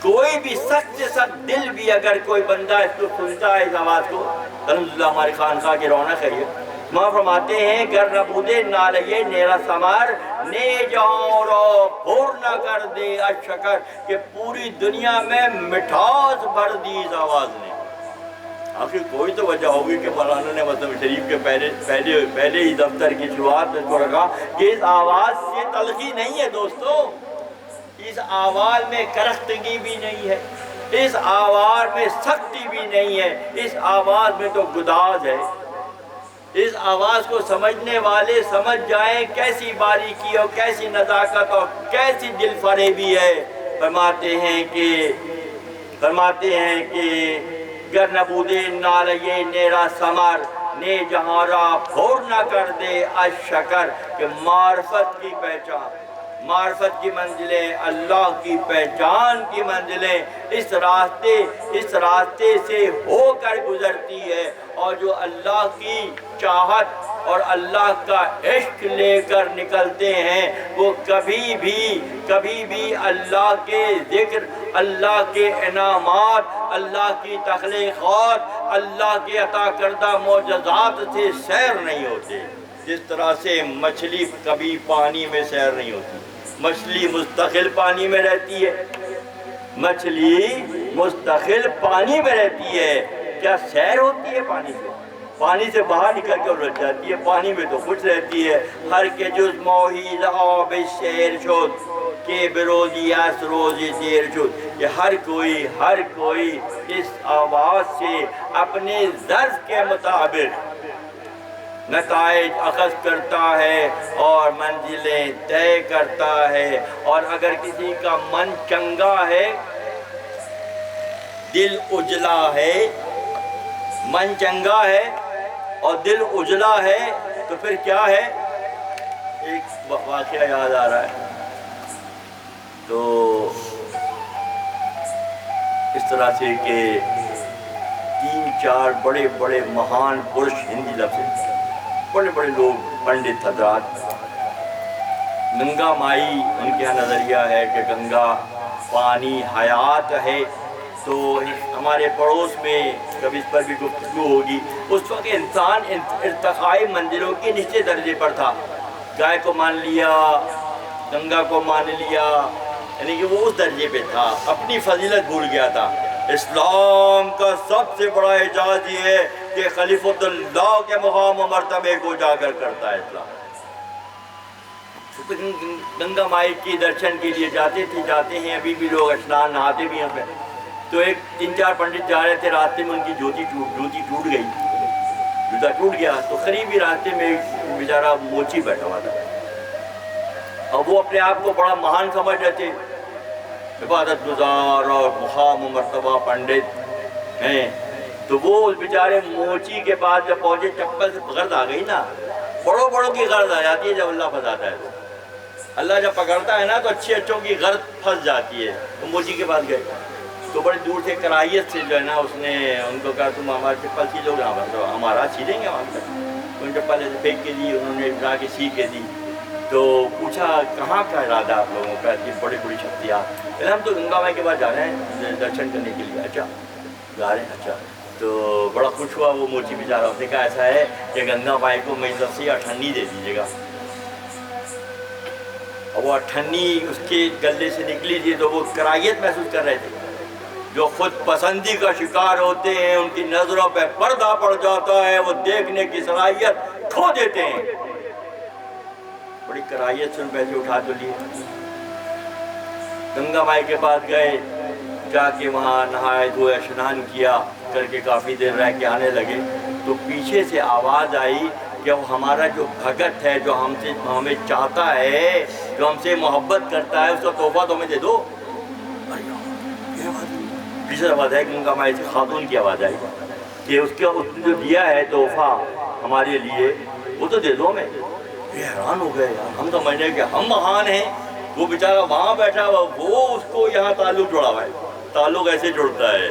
کوئی بھی سخت سے سخت دل بھی اگر کوئی بندہ اس کو سنتا ہے اس آواز کو، الحمدللہ ہماری خانقاہ کی رونق ہے یہ. ماں فرماتے ہیں گر نبودے نالے نیرا ثمر نے جہاں رو بھور نہ کر دے اشکر، کہ پوری دنیا میں مٹھاس بھر دی اس آواز نے. آخر کوئی تو وجہ ہوگی کہ مولانا نے مصنوی شریف کے پہلے ہی دفتر کی شروعات میں کو رکھا کہ اس آواز سے تلخی نہیں ہے دوستو، اس آواز میں کرختگی بھی نہیں ہے، اس آواز میں سختی بھی نہیں ہے، اس آواز میں تو گداز ہے. اس آواز کو سمجھنے والے سمجھ جائیں کیسی باریکی اور کیسی نزاکت اور کیسی دل فریبی ہے. فرماتے ہیں کہ گر نبودے نالے نیرا ثمر نے جہاں را بھور نہ کر دے اشکر، کہ معرفت کی پہچان، معرفت کی منزلیں، اللہ کی پہچان کی منزلیں اس راستے سے ہو کر گزرتی ہے. اور جو اللہ کی چاہت اور اللہ کا عشق لے کر نکلتے ہیں وہ کبھی بھی اللہ کے ذکر، اللہ کے انعامات، اللہ کی تخلیقات، اللہ کے عطا کردہ معجزات سے سیر نہیں ہوتے. جس طرح سے مچھلی کبھی پانی میں سیر نہیں ہوتی، مچھلی مستقل پانی میں رہتی ہے، کیا سیر ہوتی ہے پانی سے باہر نکل کے الجھ جاتی ہے، پانی میں تو خوش رہتی ہے. ہر کے جز موحید آب شہر شد کہ بروزی اس روزی دیر شد، کہ ہر کوئی اس آواز سے اپنے ظرف کے مطابق نتائج اخذ کرتا ہے اور منزلیں طے کرتا ہے. اور اگر کسی کا من چنگا ہے، دل اجلا ہے، من چنگا ہے اور دل اجلا ہے، تو پھر کیا ہے؟ ایک واقعہ یاد آ رہا ہے. تو اس طرح سے کہ 3-4 بڑے مہان پرش ہندی لفظ، بڑے لوگ پنڈت حضرات، گنگا مائی ان کے نظریہ ہے کہ گنگا پانی حیات ہے. تو ہمارے پڑوس میں کبھی اس پر بھی گفتگو ہوگی. اس وقت انسان ارتقائی منزلوں کے نچلے درجے پر تھا. گائے کو مان لیا، گنگا کو مان لیا، یعنی کہ وہ اس درجے پہ تھا، اپنی فضیلت بھول گیا تھا. اسلام کا سب سے بڑا اعجاز یہ ہے کہ خلیفۃ اللہ کے مقام و مرتبے کو اجاگر کرتا ہے اسلام. گنگا مائی کی درشن کے لیے جاتے ہیں، ابھی بھی لوگ اسنان نہاتے بھی ہیں. تو ایک 3-4 پنڈت جا رہے تھے، راستے میں ان کی جوتی ٹوٹ گئی، جوتا ٹوٹ گیا، تو قریبی راستے میں ایک بیچارہ موچی بیٹھا ہوا تھا، اور وہ اپنے آپ کو بڑا مہان سمجھ رہے تھے، عبادت گزار اور مقام و مرتبہ پنڈت ہیں۔ تو وہ اس بیچارے موچی کے پاس جب پہنچے، چپل سے غرض آ گئی نا، بڑوں کی غرض آ جاتی ہے جب اللہ پھنساتا ہے تو، اللہ جب پکڑتا ہے نا تو اچھوں کی غرض پھنس جاتی ہے۔ تو موچی کے پاس گئے تو بڑی دور سے کراہیت سے جو ہے نا اس نے ان کو کہا تم ہماری چپل سی لوگ یہاں پر، تو ہمارا سی دیں گے وہاں پر، ان چپل ایسے پھینک کے دی، انہوں نے جا کے سی کے دی۔ تو پوچھا کہاں کا ارادہ آپ لوگوں کا، کہ بڑی شخصیات، ہم تو گنگا مائی کے پاس جا رہے ہیں درشن کرنے کے لیے۔ اچھا جا رہے ہیں، اچھا۔ تو بڑا خوش ہوا وہ موچی بیچارہ، اس نے کہا ایسا ہے کہ گنگا مائی کو میری طرف سے 98 دے دیجیے گا۔ اور وہ 98 اس کے گلے سے نکلی تھی تو وہ کراہیت محسوس کر رہے تھے۔ جو خود پسندی کا شکار ہوتے ہیں ان کی نظروں پہ پردہ پڑ جاتا ہے، وہ دیکھنے کی صلاحیت کھو دیتے ہیں۔ بڑی کراہیت سے ان پیسے اٹھا تو لیے، گنگا مائی کے پاس گئے، جا کے وہاں نہائے دھوئے، اشنان کیا کر کے کافی دیر رہ کے آنے لگے، تو پیچھے سے آواز آئی کہ وہ ہمارا جو بھگت ہے، جو ہمیں چاہتا ہے، جو ہم سے محبت کرتا ہے، اس کا تحفہ تو ہمیں دے دو۔ پیچھے آواز آئی، گنگا مائی سے خاتون کی آواز آئی کہ اس نے جو دیا ہے تحفہ ہمارے لیے وہ تو دے دو ہمیں۔ یہ حیران ہو گئے، ہم سمجھنے کہ ہم مہان ہیں، وہ بیچارہ وہاں بیٹھا ہوا، وہ اس کو یہاں تعلق جڑا ہوا ہے۔ تعلق ایسے جڑتا ہے،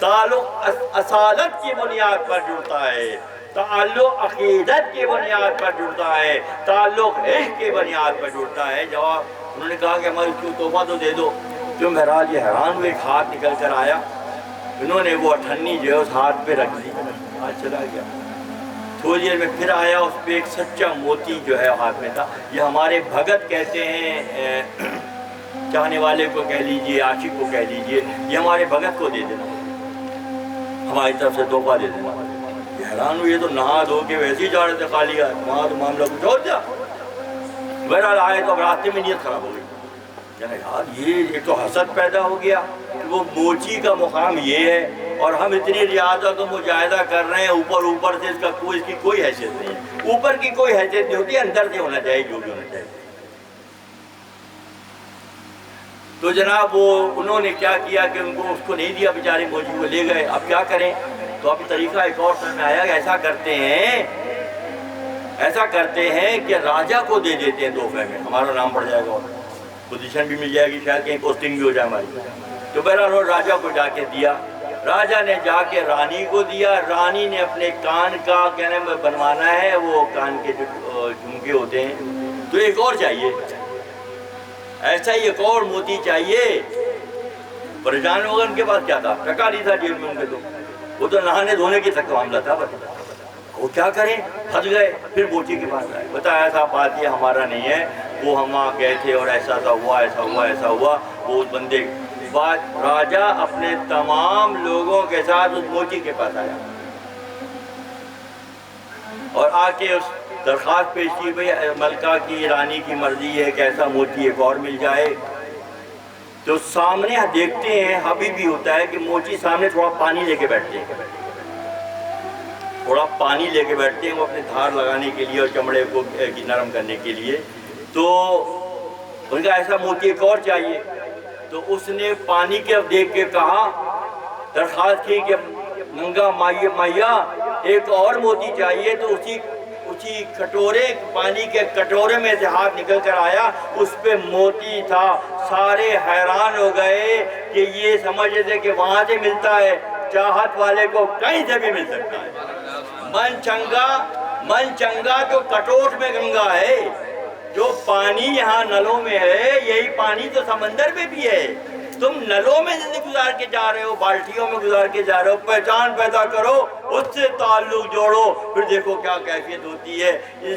تعلق اصالت کی بنیاد پر جڑتا ہے، تعلق عقیدت کی بنیاد پر جڑتا ہے، تعلق عشق کی بنیاد پر جڑتا ہے۔ جواب انہوں نے کہا کہ ہمارے اس کو تحفہ تو دے دو۔ جو بہرحال یہ حیران ہوئے، ایک ہاتھ نکل کر آیا، انہوں نے وہ 98 جو ہے اس ہاتھ پہ رکھ لی، ہاتھ چلا گیا۔ تھوڑی دیر میں پھر آیا، اس پہ ایک سچا موتی جو ہے ہاتھ میں تھا۔ یہ ہمارے بھگت کہتے ہیں، چاہنے والے کو کہہ لیجئے، عاشق کو کہہ لیجئے، یہ ہمارے بھگت کو دے دینا، ہماری طرف سے تحفہ دے دینا۔ یہ حیران ہوئے، تو نہا دھو کے ویسے ہی جا رہے تھے خالی ہاتھ، وہاں تو معاملہ کچھ اور تھا۔ بہرحال آئے تو اب راستے میں نیت خراب ہو گئی، یار یہ تو حسد پیدا ہو گیا، وہ موچی کا مقام یہ ہے اور ہم اتنی ریاضت و مجاہدہ کر رہے ہیں، اوپر سے اس کی کوئی حیثیت نہیں ہے، اوپر کی کوئی حیثیت نہیں ہوتی، اندر سے ہونا چاہیے جو بھی ہونا چاہیے۔ تو جناب وہ انہوں نے کیا کیا کہ ان کو اس کو نہیں دیا، بیچارے موچی کو لے گئے۔ اب کیا کریں؟ تو اب طریقہ ایک اور سمجھ میں آیا کہ ایسا کرتے ہیں کہ راجہ کو دے دیتے ہیں تحفے میں، ہمارا نام پڑ جائے گا، پوزیشن بھی مل جائے گی، شاید کہیں پوسٹنگ بھی ہو جائے ہماری۔ تو بہرحال راجہ کو جا کے دیا، راجہ نے جا کے رانی کو دیا، رانی نے اپنے کان کا کہنے میں بنوانا ہے، وہ کان کے جو جھمکے ہوتے ہیں، تو ایک اور چاہیے، ایسا ہی ایک اور موتی چاہیے۔ پریشان ہو گئے، ان کے پاس کیا تھا؟ ٹکا نہیں تھا جیل میں ان کے، تو وہ تو نہانے دھونے کی تک معاملہ تھا، بس وہ کیا کریں، پھنس گئے۔ پھر موچی کے پاس آئے، بتایا ایسا بات یہ ہمارا نہیں ہے، وہ ہم وہاں گئے تھے اور ایسا ہوا، ایسا ہوا۔ وہ اس بندے بات، راجہ اپنے تمام لوگوں کے ساتھ اس موچی کے پاس آیا اور آ کے اس درخواست پیش کی، بھئی ملکہ کی، رانی کی مرضی ہے کہ ایسا موچی ایک اور مل جائے۔ تو سامنے دیکھتے ہیں، ابھی بھی ہوتا ہے کہ موچی سامنے تھوڑا پانی لے کے بیٹھتے ہیں، تھوڑا پانی لے کے بیٹھتے ہیں وہ اپنے دھار لگانے کے لیے اور چمڑے کو نرم کرنے کے لیے۔ تو ان کا ایسا موتی ایک اور چاہیے، تو اس نے پانی کے دیکھ کے کہا، درخواست کی کہ گنگا مائیا ایک اور موتی چاہیے۔ تو اسی کٹورے، پانی کے کٹورے میں سے ہاتھ نکل کر آیا، اس پہ موتی تھا۔ سارے حیران ہو گئے کہ یہ سمجھتے تھے کہ وہاں سے ملتا ہے، چاہت والے کو کہیں سے بھی مل سکتا ہے۔ من چنگا جو کٹوٹ میں گنگا ہے، جو پانی یہاں نلوں میں ہے، یہی پانی تو سمندر میں بھی ہے۔ تم نلوں میں زندگی گزار کے جا رہے ہو، بالٹیوں میں گزار کے جا رہے ہو، پہچان پیدا کرو، اس سے تعلق جوڑو، پھر دیکھو کیا کیفیت ہوتی ہے۔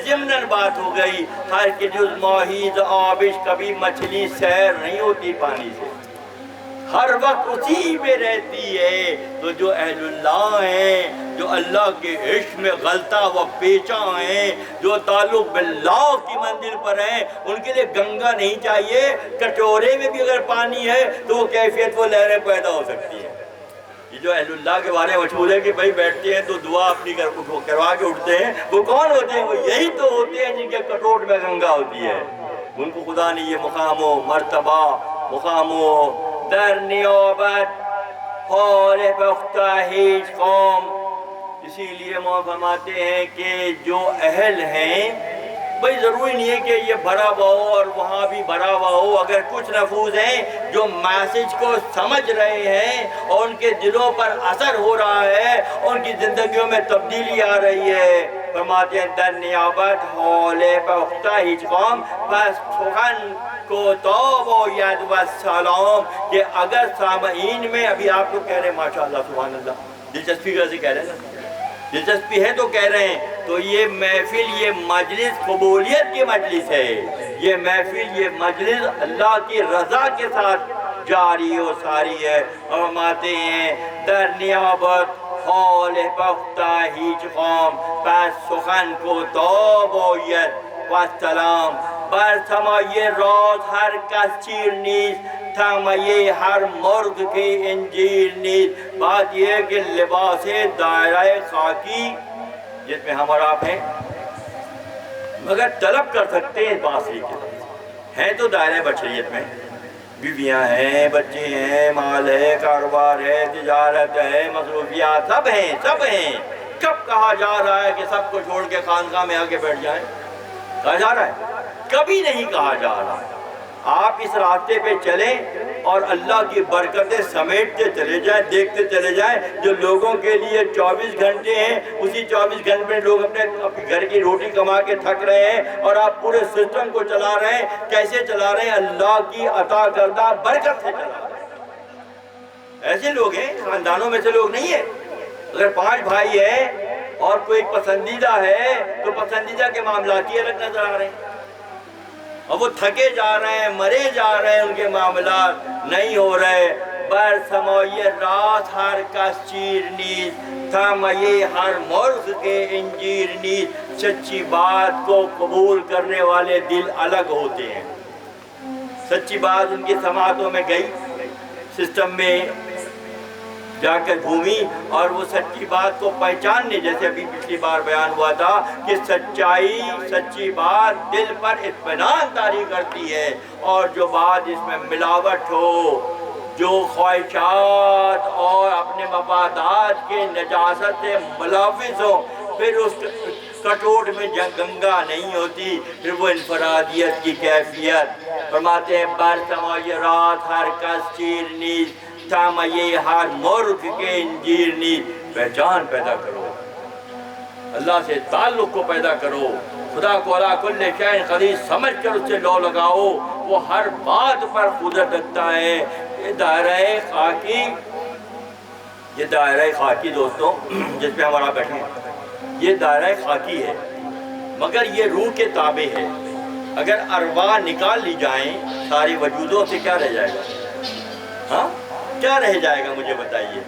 ضمناً بات ہو گئی، ہر کے جز ماہی آبش، کبھی مچھلی سیر نہیں ہوتی پانی سے، ہر وقت اسی میں رہتی ہے۔ تو جو اہل اللہ ہیں، جو اللہ کے عشق میں غلطہ و پیچا ہیں، جو تعلق باللہ کی منزل پر ہیں، ان کے لیے گنگا نہیں چاہیے، کٹورے میں بھی اگر پانی ہے تو وہ کیفیت، وہ لہریں پیدا ہو سکتی ہیں۔ یہ جو اہل اللہ کے بارے میں مشہور ہے کہ بھائی بیٹھتے ہیں تو دعا اپنی کروا کے اٹھتے ہیں، وہ کون ہوتے ہیں؟ وہ یہی تو ہوتے ہیں جن کے کٹوٹ میں گنگا ہوتی ہے، ان کو خدا نے یہ مقام و مرتبہ، مقام و در نیابت حال پختہ ہیچ قوم. اسی لیے مولانا فرماتے ہیں کہ جو اہل ہیں، بھئی ضروری نہیں ہے کہ یہ بھرا ہوا ہو اور وہاں بھی بھرا ہوا ہو. اگر کچھ نفوذ ہیں جو میسج کو سمجھ رہے ہیں اور ان کے دلوں پر اثر ہو رہا ہے، ان کی زندگیوں میں تبدیلی آ رہی ہے، فرماتے ہیں در نیابت حال پختہ ہیچ قوم پس سخن کو توب و ید و سلام. کہ اگر سامعین میں، ابھی آپ لوگ کہہ رہے ہیں ماشاءاللہ سبحان اللہ، دلچسپی کا سے کہہ رہے ہیں نا، دلچسپی ہے تو کہہ رہے ہیں، تو یہ محفل، یہ مجلس قبولیت کی مجلس ہے. یہ محفل، یہ مجلس اللہ کی رضا کے ساتھ جاری و ساری ہے. اور فرماتے ہیں در نیابت حال پختہ ہیچ قوم پس سخن کو توب و ید و سلام. بر سمایه راز هر کس چیر نیست، تمایه هر مرغ کے انجیر نیست. بات یہ ہے کہ لباس دائرہ خاکی جس میں ہم اور آپ ہیں، مگر طلب کر سکتے ہیں بانسری کے، ہیں تو دائرہ بشریت میں، بیویاں ہیں، بچے ہیں، مال ہے، کاروبار ہے، تجارت ہے، مصروفیات، سب ہیں، سب ہیں. کب کہا جا رہا ہے کہ سب کو چھوڑ کے خانقاہ میں آ کے بیٹھ جائیں؟ کہا جا رہا ہے؟ کبھی نہیں کہا جا رہا. آپ اس راستے پہ چلیں اور اللہ کی برکتیں سمیٹتے چلے جائیں، دیکھتے چلے جائیں. جو لوگوں کے لیے 24 گھنٹے ہیں، اسی 24 گھنٹے میں لوگ اپنے گھر کی روٹی کما کے تھک رہے ہیں اور آپ پورے سسٹم کو چلا رہے ہیں. کیسے چلا رہے ہیں؟ اللہ کی عطا کردہ برکت سے چلا رہے ہیں. ایسے لوگ ہیں، خاندانوں میں سے لوگ نہیں ہیں. اگر 5 بھائی ہیں اور کوئی پسندیدہ ہے تو پسندیدہ کے معاملات ہی الگ نظر آ رہے ہیں، اور وہ تھکے جا رہے ہیں، مرے جا رہے ہیں، ان کے معاملات نہیں ہو رہے. بر سمایہ راز ہر کس چیر نیز، تھامایہ ہر مرغ کے انجیر نیز. سچی بات کو قبول کرنے والے دل الگ ہوتے ہیں. سچی بات ان کی سماعتوں میں گئی، سسٹم میں جا کر گھومی، اور وہ سچی بات کو پہچاننے، جیسے ابھی پچھلی بار بیان ہوا تھا کہ سچائی، سچی بات دل پر اطمینان طاری کرتی ہے. اور جو بات اس میں ملاوٹ ہو، جو خواہشات اور اپنے مفادات کے نجاست سے ملوث ہو، پھر اس کٹوٹ میں گنگا نہیں ہوتی، پھر وہ انفرادیت کی کیفیت. فرماتے ہیں بر سمایہ راز ہر کس چیر نیز، تامایہ ہر مرغ کے انجیر نیز. پہچان پیدا کرو، اللہ سے تعلق کو پیدا کرو، خدا کو علی کل شیء قدیر سمجھ کر اس سے لو لگاؤ. وہ ہر بات پر قدرت رکھتا ہے. یہ دائرہ خاکی، یہ دائرہ خاکی دوستوں جس پہ ہمارا بیٹھے ہیں، یہ دائرہ خاکی ہے، مگر یہ روح کے تابع ہے. اگر ارواح نکال لی جائیں ساری وجودوں سے، کیا رہ جائے گا؟ ہاں کیا رہ جائے گا؟ مجھے بتائیے.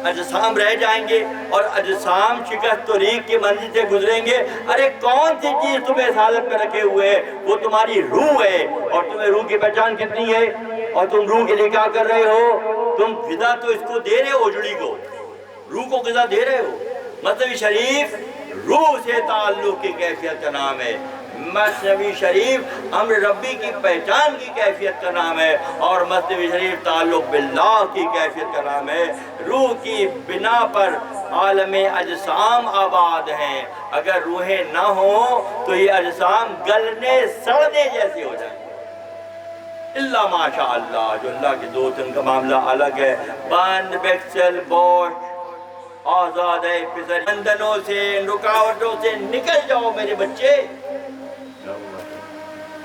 اجسام رہ جائیں گے، اور اجسام شکست طریق کی منزل سے گزریں گے. ارے کون سی چیز تمہیں اس حالت میں رکھے ہوئے ہے؟ وہ تمہاری روح ہے. اور تمہیں روح کی پہچان کتنی ہے؟ اور تم روح کے لیے کیا کر رہے ہو؟ تم غذا تو اس کو دے رہے ہو، اجڑی کو، روح کو غذا دے رہے ہو. مثنوی شریف روح سے تعلق کی کیفیت کا نام ہے. مثنوی شریف امر ربی کی پہچان کی کیفیت کا نام ہے، اور مثنوی شریف تعلق باللہ کی کیفیت کا نام ہے. روح کی بنا پر عالم اجسام آباد ہیں. اگر روحیں نہ ہوں تو یہ اجسام گلنے سڑنے جیسے ہو جائیں. اللہ ماشاء اللہ، جو اللہ کے دوست ان کا معاملہ الگ ہے. بند بکسل بوش آزاد ہے پسر، بندنوں سے، رکاوٹوں سے نکل جاؤ میرے بچے.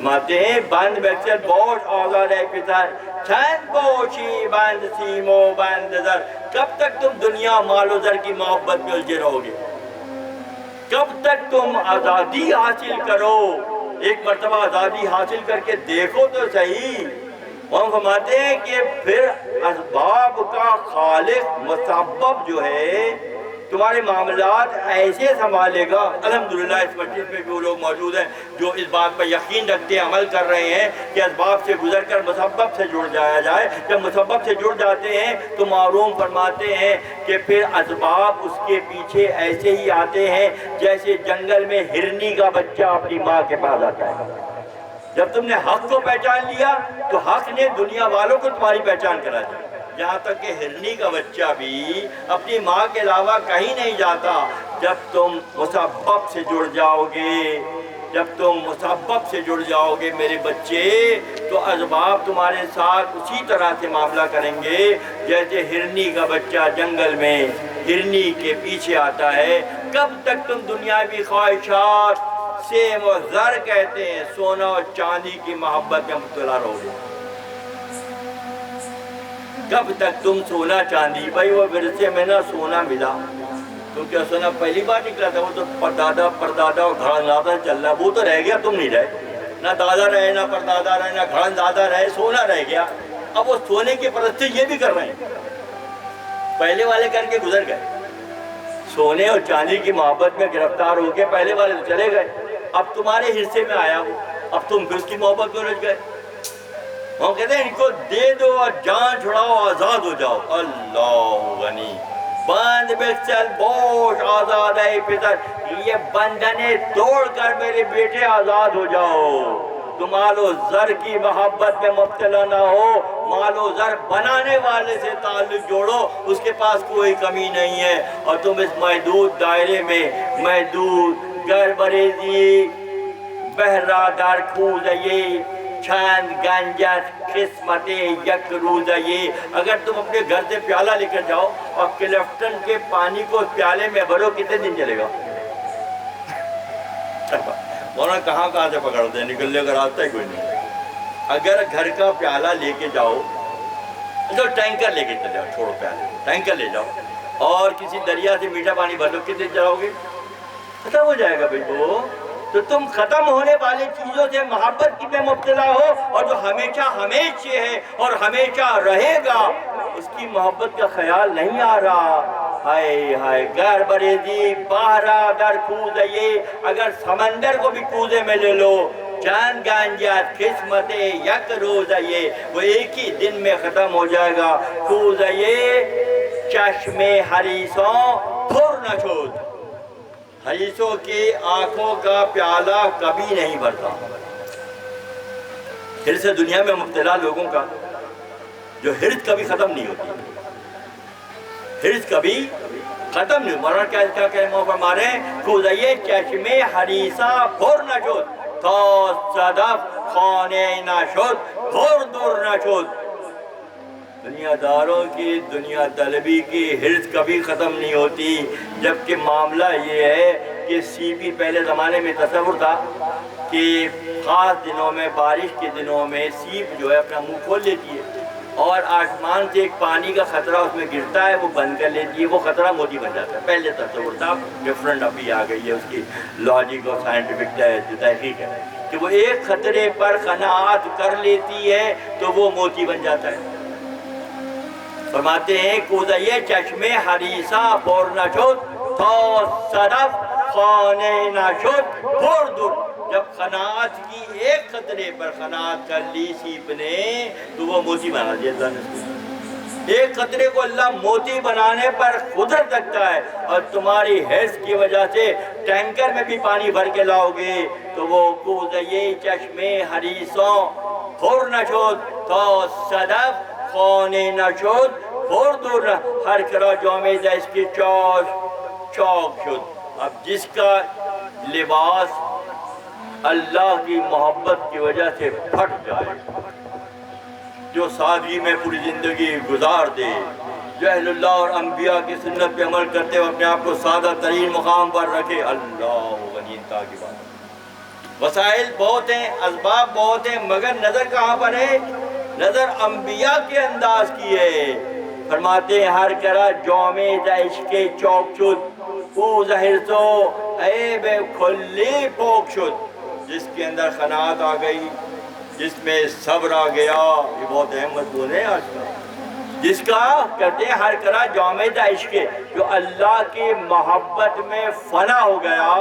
ماتے ہیں بند بکسل بوش آزاد ہے پسر، چند بوشی بند سیمو بند زر. کب تک تم دنیا مال و زر کی محبت میں الجھے رہو گے؟ کب تک تم آزادی حاصل کرو؟ ایک مرتبہ آزادی حاصل کر کے دیکھو تو صحیح. ہم فرماتے ہیں کہ پھر اسباب کا خالق مسبب جو ہے، تمہارے معاملات ایسے سنبھالے گا. الحمدللہ اس مسجد میں بھی وہ لوگ موجود ہیں جو اس بات پر یقین رکھتے ہیں, عمل کر رہے ہیں کہ اسباب سے گزر کر مسبب سے جڑ جایا جائے. جب مسبب سے جڑ جاتے ہیں تو معروم فرماتے ہیں کہ پھر اسباب اس کے پیچھے ایسے ہی آتے ہیں جیسے جنگل میں ہرنی کا بچہ اپنی ماں کے پاس آتا ہے. جب تم نے حق کو پہچان لیا تو حق نے دنیا والوں کو تمہاری پہچان کرا دی. جہاں تک کہ ہرنی کا بچہ بھی اپنی ماں کے علاوہ کہیں نہیں جاتا. جب تم مسبب سے جڑ جاؤ گے, جب تم مسبب سے جڑ جاؤ گے میرے بچے, تو اسباب تمہارے ساتھ اسی طرح سے معاملہ کریں گے جیسے ہرنی کا بچہ جنگل میں ہرنی کے پیچھے آتا ہے. کب تک تم دنیاوی خواہشات سیم و زر کہتے ہیں سونا اور چاندی کی محبت میں مبتلا رہو گے؟ کب تک تم سونا چاندی, بھائی وہ ورثے میں نہ سونا ملا تو کیا سونا پہلی بار نکلا تھا, وہ تو پردادا پردادا اور گھڑندادا چل رہا, وہ تو رہ گیا, تم نہیں رہے. نہ دادا رہے, نہ پردادا رہے, نہ گھڑندادا رہے, سونا رہ گیا. اب وہ سونے کی پرستی یہ بھی کر رہے ہیں, پہلے والے کر کے گزر گئے. سونے اور چاندی کی محبت میں گرفتار ہو کے پہلے والے تو چلے گئے, اب تمہارے حصے میں آیا وہ, اب تم پھر اس کی محبت میں رچ گئے. وہ کہتے ہیں ان کو دے دو اور جان چھڑاؤ, آزاد ہو جاؤ. اللہ غنی بند بکسل بوش آزاد ہے پتر, یہ بندھنے توڑ کر میرے بیٹے آزاد ہو جاؤ. تو مال و زر کی محبت میں مبتلا نہ ہو, مال و زر بنانے والے سے تعلق جوڑو, اس کے پاس کوئی کمی نہیں ہے. اور تم اس محدود دائرے میں محدود گر بریزی بہرا در کھوزیے چند گنجت قسمت یک روزیے. اگر تم اپنے گھر سے پیالہ لے کر جاؤ اور کلفٹن کے پانی کو پیالے میں بھرو, کتنے دن چلے گا؟ مولانا کہاں سے پکڑتے ہیں, نکلنے کا راستہ ہی کوئی نہیں. اگر گھر کا پیالہ لے کے جاؤ تو ٹینکر لے کے چلے جاؤ, چھوڑو پیالے, ٹینکر لے جاؤ اور کسی دریا سے میٹھا پانی بھر لو, کتنے دن چلاؤ گے؟ ختم ہو جائے گا بھائی. وہ تو تم ختم ہونے والی چیزوں سے محبت کی میں مبتلا ہو, اور جو ہمیشہ ہمیشہ ہے اور ہمیشہ رہے گا اس کی محبت کا خیال نہیں آ رہا. ہائے ہائے گر بریزی بہرا در کوزیے, اگر سمندر کو بھی کوزے میں لے لو, چند گنجت قسمت یک روزیے, وہ ایک ہی دن میں ختم ہو جائے گا. کوزیے چشم حریصوں پھر نہ چھوڑ, حریصوں کی آنکھوں کا پیالہ کبھی نہیں بھرتا. حرص دنیا میں مبتلا لوگوں کا جو حرص کبھی ختم نہیں ہوتی, حرص کبھی ختم نہیں. مولانا کیا کہہ فرما رہے ہیں, کوزیے چشم حریصہ پھر نہ چھوڑ, تا صدف خانے نہ چھوڑ, دور دور نہ چھوڑ. دنیا داروں کی دنیا طلبی کی حرص کبھی ختم نہیں ہوتی. جبکہ معاملہ یہ ہے کہ سیپی پہلے زمانے میں تصور تھا کہ خاص دنوں میں, بارش کے دنوں میں سیپ جو ہے اپنا منہ کھول لیتی ہے اور آسمان سے ایک پانی کا خطرہ اس میں گرتا ہے, وہ بند کر لیتی ہے, وہ خطرہ موتی بن جاتا ہے. پہلے تصور تھا, ڈفرنٹ ابھی آ گئی ہے اس کی لاجک اور سائنٹیفک جو تحقیق ہے کہ وہ ایک خطرے پر قناعت کر لیتی ہے تو وہ موتی بن جاتا ہے. فرماتے ہیں کوزیے چشم حریصہ پھر نہ چھوڑ, تا صدف خانے نہ چھوڑ, دور دور. جب قناعت کی ایک خطرے پر قناعت کر لی سیپ نے تو وہ موتی بنا دیا اللہ نے. ایک خطرے کو اللہ موتی بنانے پر قدرت رکھتا ہے, اور تمہاری حرص کی وجہ سے ٹینکر میں بھی پانی بھر کے لاؤ گے تو وہ کوزیے چشم حریصوں پھر نہ چھوڑ, تا صدف خانے نہ چھوڑ, دور دور نہ. ہر کرا جامع اس کی چاک شد. اب جس کا لباس اللہ کی محبت کی وجہ سے پھٹ جائے, جو سادگی میں پوری زندگی گزار دے, جو اہل اللہ اور انبیاء کی سنت پہ عمل کرتے ہوئے اپنے آپ کو سادہ ترین مقام پر رکھے, اللہ غنی کی بات. وسائل بہت ہیں, اسباب بہت ہیں, مگر نظر کہاں پر ہے؟ نظر انبیاء کے انداز کی ہے. فرماتے ہیں ہر کرا جامع عشق چوک شد, او ظاہر سو اے بے کھلی پوک شد. جس کے اندر قناعت آ گئی, جس میں صبر آ گیا, یہ بہت اہم مضمون ہے آج کا. جس کا کہتے ہیں ہر کرا جامد عشق، جو اللہ کی محبت میں فنا ہو گیا،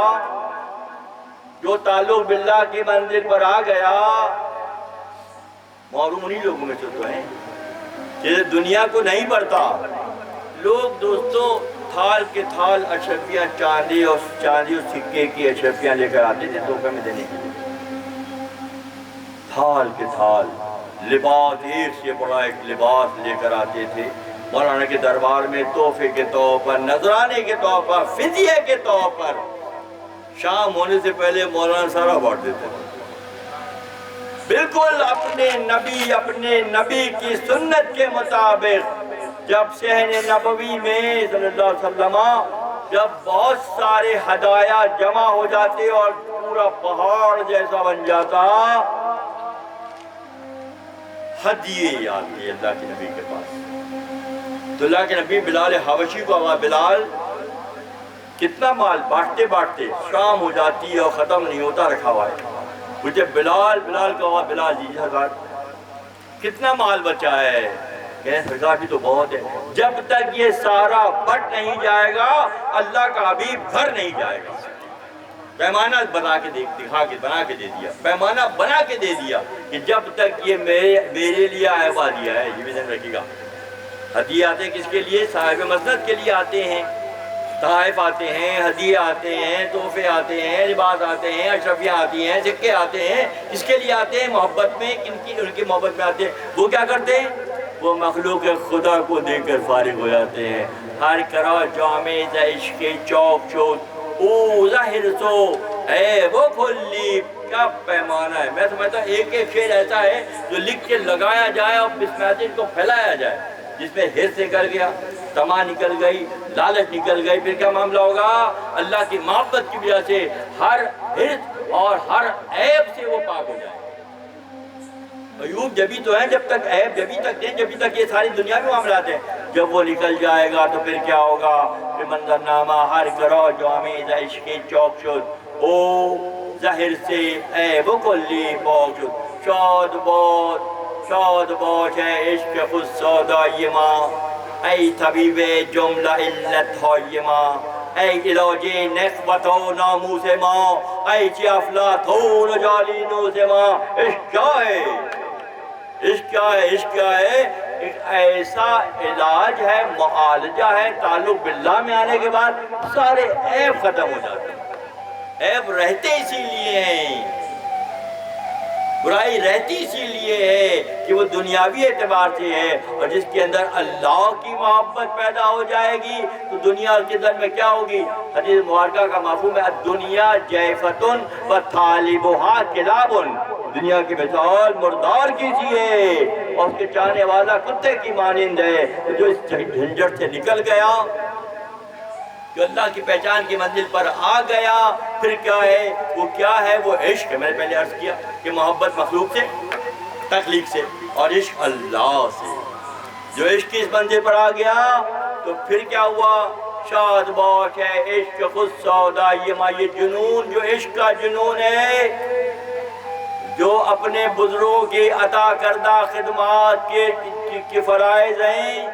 جو تعلق باللہ کی منزل پر آ گیا، معروم انہی لوگوں میں سے تو ہیں جیسے دنیا کو نہیں پڑتا لوگ دوستوں تھال کے تھال اشرفیاں چاندی اور سکے کی اشرفیاں لے کر آتے تھے تحفے میں دینے کے لیے، تھال کے تھال، لباس ایک سے بڑا ایک لباس لے کر آتے تھے مولانا کے دربار میں تحفے کے طور پر، نذرانے کے طور پر، فدیے کے طور پر۔ شام ہونے سے پہلے مولانا سارا بانٹ دیتے تھے، بالکل اپنے نبی کی سنت کے مطابق۔ جب صحن نبوی میں صلی اللہ علیہ وسلم جب بہت سارے ہدایا جمع ہو جاتے اور پورا پہاڑ جیسا بن جاتا، ہدیے آتے اللہ کے نبی کے پاس، تو اللہ کے نبی بلال حبشی کو آوا بلال کتنا مال، بانٹتے بانٹتے شام ہو جاتی ہے اور ختم نہیں ہوتا، رکھا ہوا ہے۔ مجھے بلال کو آوا بلال جی سرکار کتنا مال بچا ہے؟ کہنے سرکار بھی تو بہت ہے، جب تک یہ سارا بٹ نہیں جائے گا اللہ کا حبیب بھر نہیں جائے گا۔ پیمانہ بنا کے بنا کے دے دیا، پیمانہ بنا کے دے دیا کہ جب تک یہ میرے لیے آئے دیا ہے، یہ بھی ذہن رکھیے گا۔ ہدیے آتے ہیں کس کے لیے؟ صاحب مسند کے لیے آتے ہیں، تحائف آتے ہیں، ہدیے آتے ہیں، تحفے آتے ہیں، لباس آتے ہیں، اشرفیاں آتی ہیں، سکے آتے ہیں، اس کے لیے آتے ہیں محبت میں، ان کی محبت میں آتے ہیں۔ وہ کیا کرتے ہیں؟ وہ مخلوق خدا کو دیکھ کر فارغ ہو جاتے ہیں۔ ہر کرا جامع عشق چوک چوک او ظاہر سو اے وہ کھلی، کیا پیمانہ ہے۔ میں سمجھتا ہوں ایک ایک شعر ایسا ہے جو لکھ کے لگایا جائے اور اس میسج کو پھیلایا جائے، جس میں حرص نکل گیا، تما نکل گئی، لالچ نکل گئی، پھر کیا معاملہ ہوگا؟ اللہ کی محبت کی وجہ سے ہر حرص اور ہر عیب سے وہ پاک ہو جائے۔ عیوب جبھی تو ہیں جب تک، عیب جبھی تک ہیں جبھی تک یہ ساری دنیا میں معاملات ہیں، جب وہ نکل جائے گا تو پھر کیا ہوگا؟ پھر منظرنامہ ہر کرو جامع عشق چوک شد او ظاہر سے اے وہ کلی پاک شد، شاد باش ہے عشق خود سودائی ماں، اے طبیب جملہ علت های ماں، اے علاج نخوت و ناموس ماں، اے چی افلاطون و جالینوس ماں۔ عشق کیا ہے؟ عشق کیا ہے؟ عشق کیا ہے؟ ایک ایسا علاج ہے، معالجہ ہے، تعلق باللہ میں آنے کے بعد سارے عیب ختم ہو جاتے ہیں۔ عیب رہتے اسی لیے ہیں، برائی رہتی اسی لیے ہے کہ وہ دنیاوی اعتبار سے ہے، اور جس کے اندر اللہ کی محبت پیدا ہو جائے گی تو دنیا کے اندر میں کیا ہوگی؟ حدیث مبارکہ کا مفہوم ہے الدنیا جیفتن و طالبها کلاب، دنیا کی مثال مردار کی سی ہے اور اس کے چاہنے والا کتے کی مانند ہے، جو اس جھنجھٹ سے نکل گیا، جو اللہ کی پہچان کی منزل پر آ گیا، پھر کیا ہے؟ وہ کیا ہے؟ وہ عشق ہے۔ میں نے پہلے عرض کیا کہ محبت مخلوق سے، تخلیق سے، اور عشق اللہ سے۔ جو عشق کی اس منزل پر آ گیا تو پھر کیا ہوا؟ شاد باش ہے عشق خود سودائی ماں، یہ جنون جو عشق کا جنون ہے، جو اپنے بزرگوں کی عطا کردہ خدمات کے فرائض ہیں،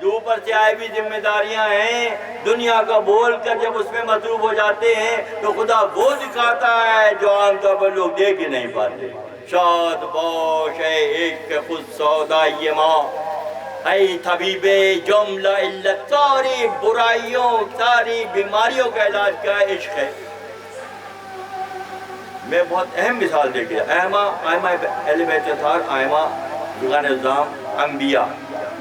جو اوپر سے آئی بھی ذمہ داریاں ہیں، دنیا کا بول کر جب اس میں مصروف ہو جاتے ہیں تو خدا وہ دکھاتا ہے جو عام طور پر لوگ دیکھ ہی نہیں پاتے۔ شاد باش اے عشق خود سودائی ماں، اے طبیب جملہ علت، ساری برائیوں ساری بیماریوں کا علاج کیا ہے؟ عشق ہے۔ میں بہت اہم مثال دے گیا، ائمہ اہل بیت اطہار، ائمہ بزرگان اعظام، انبیاء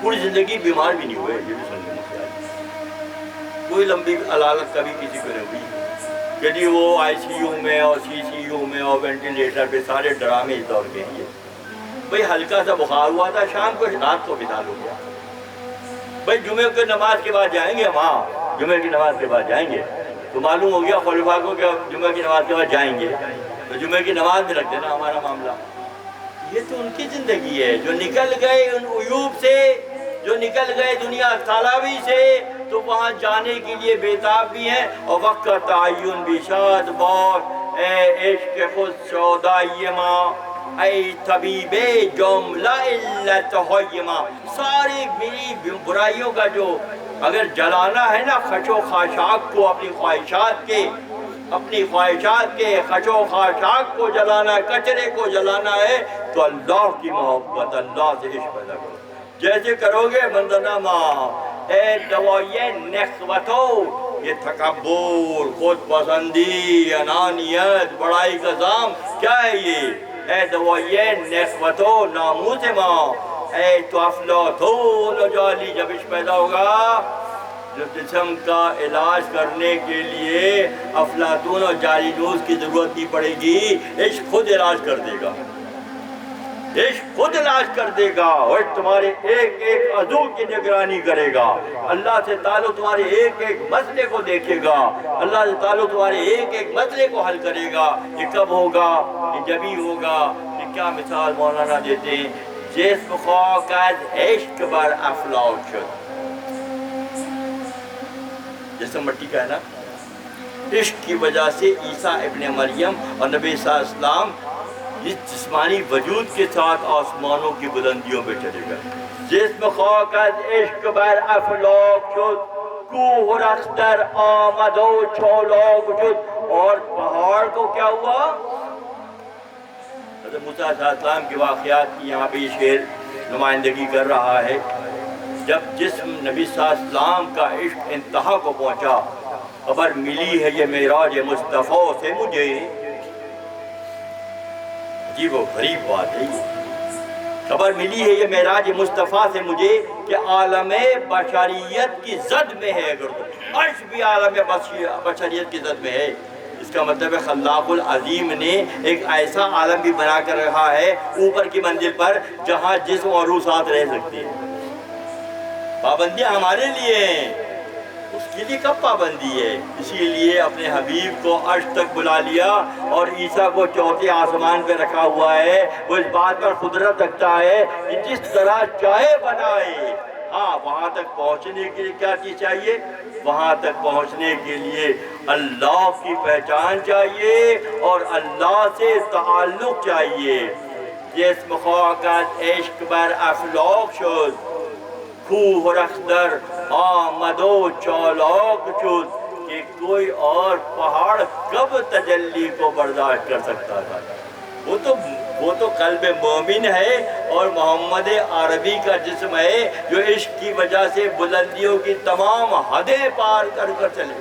پوری زندگی بیمار بھی نہیں ہوئے، یہ بھی سننے میں آئی۔ کوئی لمبی علالت کبھی کسی کو نہیں ہوئی کہ جی وہ آئی سی یو میں اور سی سی یو میں اور وینٹیلیٹر پہ سارے ڈرامے اس دور کے ہیں۔ بھئی ہلکا سا بخار ہوا تھا، شام کو رات کو وصال ہو گیا۔ بھئی جمعہ کی نماز کے بعد جائیں گے، ہاں جمعہ کی نماز کے بعد جائیں گے، تو معلوم ہو گیا خلفاء کو کہ جمعہ کی نماز کے بعد جائیں گے، تو جمعہ کی نماز میں رکھ دینا ہمارا معاملہ۔ یہ تو ان کی زندگی ہے جو نکل گئے ان عیوب سے، جو نکل گئے دنیا تالاوی سے، تو وہاں جانے کے لیے بیتاب بھی ہیں، اور وقت کا تعین بھی۔ شاد باش اے عشق خود سودائی ماں، اے طبیب جملہ علت ہویما، ساری میری برائیوں کا جو اگر جلانا ہے نا خش و خاشاک کو، اپنی خواہشات کے خش و خاشاک کو جلانا ہے، کچرے کو جلانا ہے، تو اللہ کی محبت، اللہ سے عشق پیدا کرو. جیسے کرو گے منظرنامہ اے دوائے نخوتو، یہ تکبر، خود پسندی، انانیت، بڑائی کا ذام کیا ہے یہ؟ اے دوائے نخوتو ناموس ماں، اے تو افلاطون و جالی، جب عشق پیدا ہوگا جو جسم کا علاج کرنے کے لیے افلاطون اور جالی نوز کی ضرورت نہیں پڑے گی، عشق خود علاج کر دے گا، عشق خود علاج کر دے گا، اور تمہارے ایک ایک عضو کی نگرانی کرے گا، اللہ سے تعلق تمہارے ایک ایک مسئلے کو دیکھے گا، اللہ سے تعلق تمہارے ایک ایک مسئلے کو حل کرے گا. یہ کب ہوگا؟ یہ جبھی ہوگا. یہ کیا مثال مولانا دیتے ہیں؟ جسم خاک از عشق بر افلاک شد. جسم مٹی کا ہے نا، عشق کی وجہ سے عیسیٰ ابن مریم اور نبی صلی اللہ علیہ وسلم اس جسمانی وجود کے ساتھ آسمانوں کی بلندیوں پہ چلے گئے. جسم خاک از عشق بر افلاک شد، کوہ رختر آمد و چالاک شد. اور پہاڑ کو کیا ہوا؟ حضرت موسیٰ علیہ السلام کے واقعات کی یہاں پہ یہ شعر نمائندگی کر رہا ہے. جب جسم نبی صلی اللہ علیہ وسلم کا عشق انتہا کو پہنچا، خبر ملی ہے یہ معراج مصطفیٰ سے مجھے. عجیب و غریب بات ہے یہ. خبر ملی ہے یہ معراج مصطفیٰ سے مجھے کہ عالم بشریت کی زد میں ہے. اگر تو عرش بھی عالم بشریت کی زد میں ہے، اس کا مطلب ہے خلاق العظیم نے ایک ایسا عالم بھی بنا کر رکھا ہے اوپر کی منزل پر جہاں جسم اور روح ساتھ رہ سکتی ہے. پابندیاں ہمارے لیے ہیں، اس کے لیے کب پابندی ہے؟ اسی لیے اپنے حبیب کو عرش تک بلا لیا اور عیسیٰ کو چوتھے آسمان پہ رکھا ہوا ہے. وہ اس بات پر قدرت رکھتا ہے کہ جس طرح چاہے بنائے. ہاں، وہاں تک پہنچنے کے لیے کیا چیز چاہیے؟ وہاں تک پہنچنے کے لیے اللہ کی پہچان چاہیے اور اللہ سے تعلق چاہیے. جسم خاک از عشق بر افلاک شد، کوہ رختر آمد و چالاک شد. کہ کوئی اور پہاڑ کب تجلی کو برداشت کر سکتا تھا؟ وہ تو قلب مومن ہے اور محمد عربی کا جسم ہے جو عشق کی وجہ سے بلندیوں کی تمام حدیں پار کر چلے.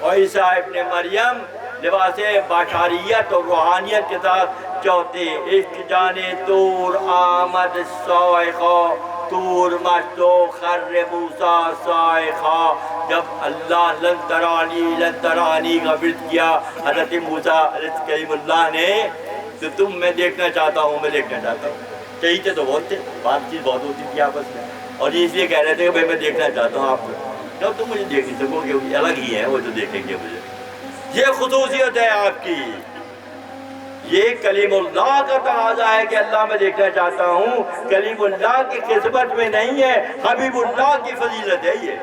اور عیسیٰ ابن مریم لباس بشریت اور روحانیت کے ساتھ چوتھے عشق جانے طور آمد صاعقہ، طور مشتو خر موسیٰ صاعقہ. جب اللہ لن ترانی کا ورد کیا حضرت موسیٰ علیہ کلیم اللہ نے، تو تم میں دیکھنا چاہتا ہوں، میں دیکھنا چاہتا ہوں. چاہیے تو بہت تھے، بات چیت بہت ہوتی تھی آپس میں، اور اس لیے کہہ رہے تھے کہ میں دیکھنا چاہتا ہوں آپ کو. جب تم مجھے دیکھ نہیں سکو گے، الگ ہی ہیں وہ جو دیکھیں گے مجھے. یہ خصوصیت ہے آپ کی. یہ کلیم اللہ کا تقاضا ہے کہ اللہ میں دیکھنا چاہتا ہوں. کلیم اللہ کی قسمت میں نہیں ہے، حبیب اللہ کی فضیلت ہے. یہ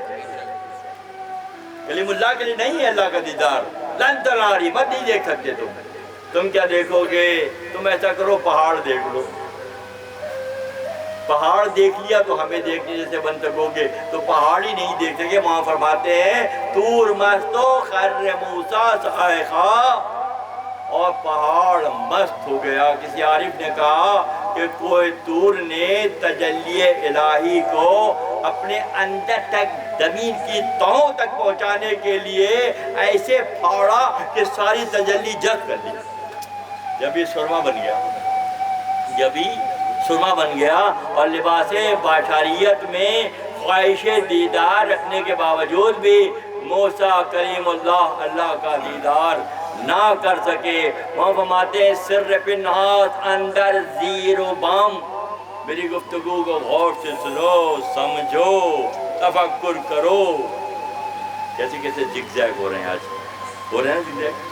کلیم اللہ کے لیے نہیں ہے اللہ کا دیدار. لن ترانی، مت نہیں دیکھ سکتے تم کیا دیکھو گے؟ تم ایسا کرو، پہاڑ دیکھ لو. پہاڑ دیکھ لیا تو ہمیں دیکھنے جیسے بن سکو گے، تو پہاڑ ہی نہیں دیکھ سکے. وہاں فرماتے ہیں طور مستو خر موسیٰ صاعقہ، اور پہاڑ مست ہو گیا. کسی عارف نے کہا کہ کوئی طور نے تجلی الہی کو اپنے اندر تک، زمین کی تہوں تک پہنچانے کے لیے ایسے پھاڑا کہ ساری تجلی جذب کر لی. جب یہ سرما بن گیا اور لباس بشریت میں خواہش دیدار رکھنے کے باوجود بھی موسیٰ کریم اللہ کا دیدار نہ کر سکے. وہ فرماتے ہیں سر پنہات اندر زیر و بام. میری گفتگو کو غور سے سنو، سمجھو، تفکر کرو. کیسے جگ جیگ ہو رہے ہیں آج، ہو رہے ہیں جگ جیگ.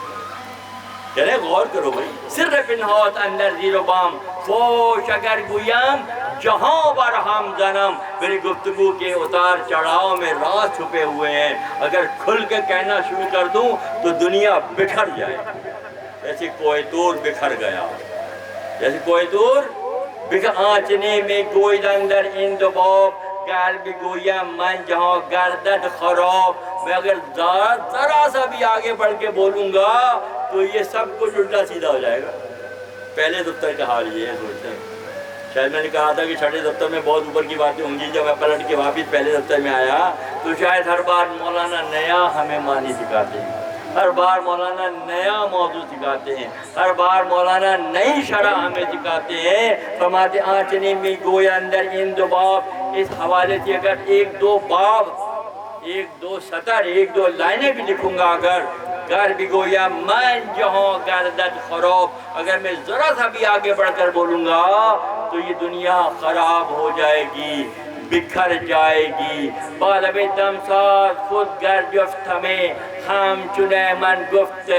کہہ رہے غور کرو بھائی. سر پنہات اندر زیر و بام، فوش اگر گویم جہاں بر ہم جنم. میری گفتگو کے اتار چڑھاؤ میں راز چھپے ہوئے ہیں. اگر کھل کے کہنا شروع کر دوں تو دنیا بکھر جائے. ایسے کوہ طور بکھر گیا. جیسے کوئی دور بک آنچنے میں گوید اندر اندباب گر بگویا من جہاں گردد خراب. میں اگر ذرا سا بھی آگے بڑھ کے بولوں گا تو یہ سب کچھ الٹا سیدھا ہو جائے گا. پہلے دفتر کا حال یہ ہے سوچتے ہیں. شاید میں نے کہا تھا کہ چھٹے دفتر میں بہت اوپر کی باتیں ہوں گی. جب میں پلٹ کے واپس پہلے دفتر میں آیا تو شاید ہر بار مولانا نیا ہمیں معنی سکھاتے ہیں, ہر بار مولانا نیا موضوع سکھاتے ہیں, ہر بار مولانا نئی شرح ہمیں سکھاتے ہیں. فرماتے آنچنے میں گویا اندر ان دو باب. اس حوالے سے اگر ایک دو باب, ایک دو سطر, ایک دو لائنیں بھی لکھوں گا, اگر گر بگویا من جہاں گردد خراب, اگر میں ذرا سا بھی آگے بڑھ کر بولوں گا تو یہ دنیا خراب ہو جائے گی, بکھر جائے گی. بالب دم ساز خود گر جفت ہمیں ہم چنے من گفت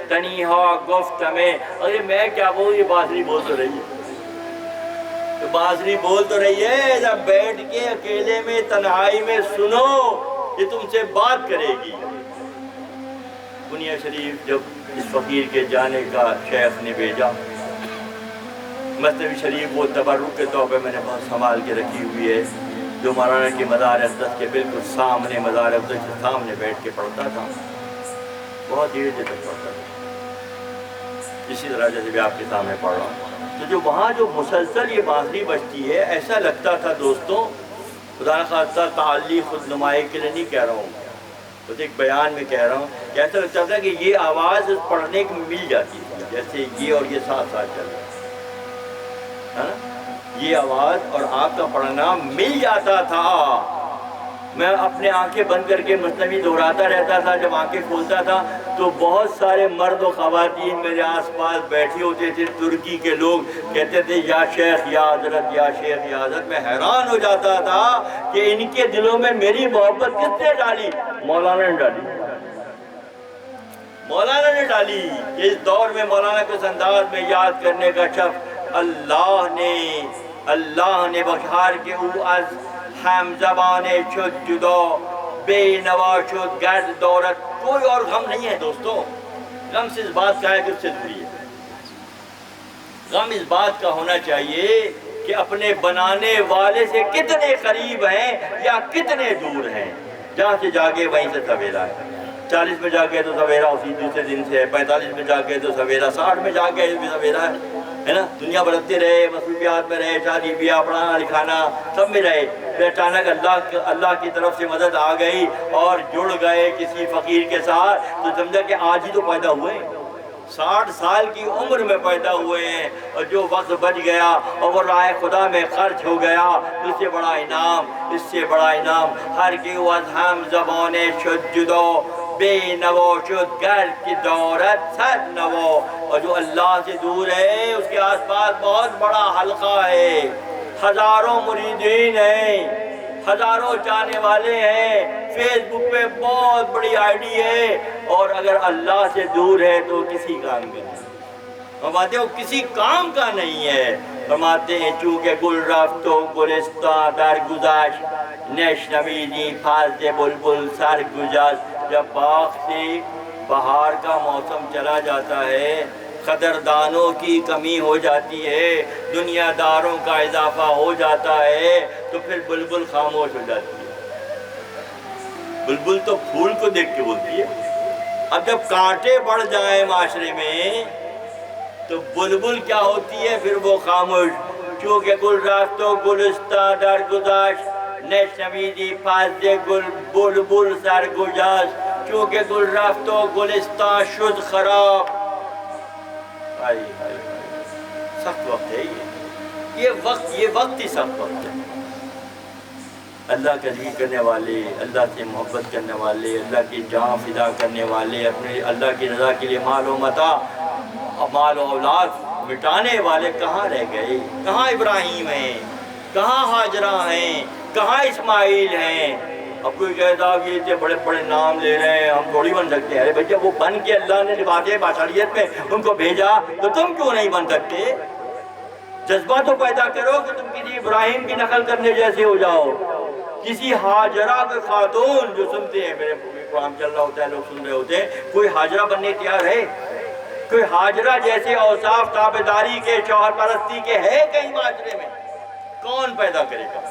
تنیہا گفت ہمیں. ارے میں کیا بولوں, یہ بانسری بول تو رہی ہے, تو بانسری بول تو رہی ہے. جب بیٹھ کے اکیلے میں تنہائی میں سنو, یہ تم سے بات کرے گی. بنیا شریف جب اس فقیر کے جانے کا شیخ نے بھیجا, مصنوی شریف وہ تبرک کے طور پہ میں نے بہت سنبھال کے رکھی ہوئی ہے, جو مولانا کے مزار اقدس کے بالکل سامنے, مزار اقدس کے سامنے بیٹھ کے پڑھتا تھا. بہت دیر تک پڑھتا تھا, اسی طرح جیسے بھی آپ کے سامنے پڑھ رہا ہوں. تو جو وہاں جو مسلسل یہ بانسری بجتی ہے, ایسا لگتا تھا دوستوں, خدا نخواستہ تعلی خود نمائی کے لیے نہیں کہہ رہا ہوں, بس ایک بیان میں کہہ رہا ہوں کہ ایسا لگتا تھا کہ یہ آواز پڑھنے کی مل جاتی تھی, جیسے یہ اور یہ ساتھ ساتھ چل رہا ہے نا, یہ آواز اور آپ کا پڑھنا مل جاتا تھا. میں اپنے آنکھیں بند کر کے مثنوی دہراتا رہتا تھا. جب آنکھیں کھولتا تھا تو بہت سارے مرد و خواتین میرے آس پاس بیٹھے ہوتے تھے, ترکی کے لوگ, کہتے تھے یا شیخ یا حضرت, یا شیخ یا حضرت. میں حیران ہو جاتا تھا کہ ان کے دلوں میں میری محبت کس نے ڈالی؟ مولانا نے ڈالی, مولانا نے ڈالی. اس دور میں مولانا کو اس انداز میں یاد کرنے کا شرف اللہ نے بخار کے او از ہم زبانے شد جدا, بے نوا شد گرد دورت. کوئی اور غم نہیں ہے دوستو, غم سے اس بات کا ہے کہ اس سے دوری ہے. غم اس بات کا ہونا چاہیے کہ اپنے بنانے والے سے کتنے قریب ہیں یا کتنے دور ہیں. جہاں سے جاگے وہیں سے سویرا ہے. 40 میں جاگے تو سویرا اسی دوسرے دن سے ہے, 45 میں جاگے تو سویرا, 60 میں جاگے بھی سویرا ہے نا. دنیا بڑھتے رہے, مصروفیات میں رہے, شادی بیاہ, پڑھانا لکھانا سب میں رہے. پھر اچانک اللہ کی طرف سے مدد آ گئی اور جڑ گئے کسی فقیر کے ساتھ, تو سمجھا کہ آج ہی تو پیدا ہوئے, 60 سال کی عمر میں پیدا ہوئے ہیں, اور جو وقت بچ گیا اور وہ راہ خدا میں خرچ ہو گیا, اس سے بڑا انعام, اس سے بڑا انعام. ہر کی از ہم زبانے شد جدا, بے نوا شد گر کی دورت صد نوا. اور جو اللہ سے دور ہے اس کے آس پاس بہت بڑا حلقہ ہے, ہزاروں مریدین ہیں, ہزاروں چاہنے والے ہیں, فیس بک پہ بہت بڑی آئی ڈی ہے, اور اگر اللہ سے دور ہے تو کسی کام کا نہیں. فرماتے ہیں وہ کسی کام کا نہیں ہے. فرماتے ہیں چونکہ گل رفت و گلستان در گذشت, نشنویدی فاز بلبل سر گذشت. جب باغ سے بہار کا موسم چلا جاتا ہے, قدردانوں کی کمی ہو جاتی ہے, دنیا داروں کا اضافہ ہو جاتا ہے, تو پھر بلبل خاموش ہو جاتی ہے. بلبل تو پھول کو دیکھ کے بولتی ہے. اب جب کانٹے بڑھ جائیں معاشرے میں تو بلبل کیا ہوتی ہے, پھر وہ خاموش. چونکہ گل رفت و گلستہ در گذشت, نشنویدی فاز گل بلبل سر گذشت. چونکہ گل رفت و گلستہ شد خراب. سخت وقت ہے یہ وقت ہی سخت وقت ہے. اللہ کا ذکر کرنے والے, اللہ سے محبت کرنے والے, اللہ کی جان فدا کرنے والے, اپنے اللہ کی رضا کے لیے مال و متاع, مال و اولاد مٹانے والے کہاں رہ گئے؟ کہاں ابراہیم ہیں, کہاں ہاجرہ ہیں, کہاں اسماعیل ہیں؟ اب کوئی کہتا ہے یہ بڑے بڑے نام لے رہے ہیں, ہم تھوڑی بن سکتے ہیں. ارے بھائی وہ بن کے اللہ نے لباس بشریت میں ان کو بھیجا, تو تم کیوں نہیں بن سکتے؟ جذبہ تو پیدا کرو کہ تم کسی ابراہیم کی نقل کرنے جیسے ہو جاؤ, کسی ہاجرہ کے خاتون. جو سنتے ہیں میرے پروگرام چل رہا ہوتا ہے, لوگ سن رہے ہوتے ہیں, کوئی ہاجرہ بننے تیار ہے؟ کوئی حاجرہ جیسے اوصاف تابعداری کے، شوہر پرستی کے ہے کہیں معاشرے میں؟ کون پیدا کرے گا؟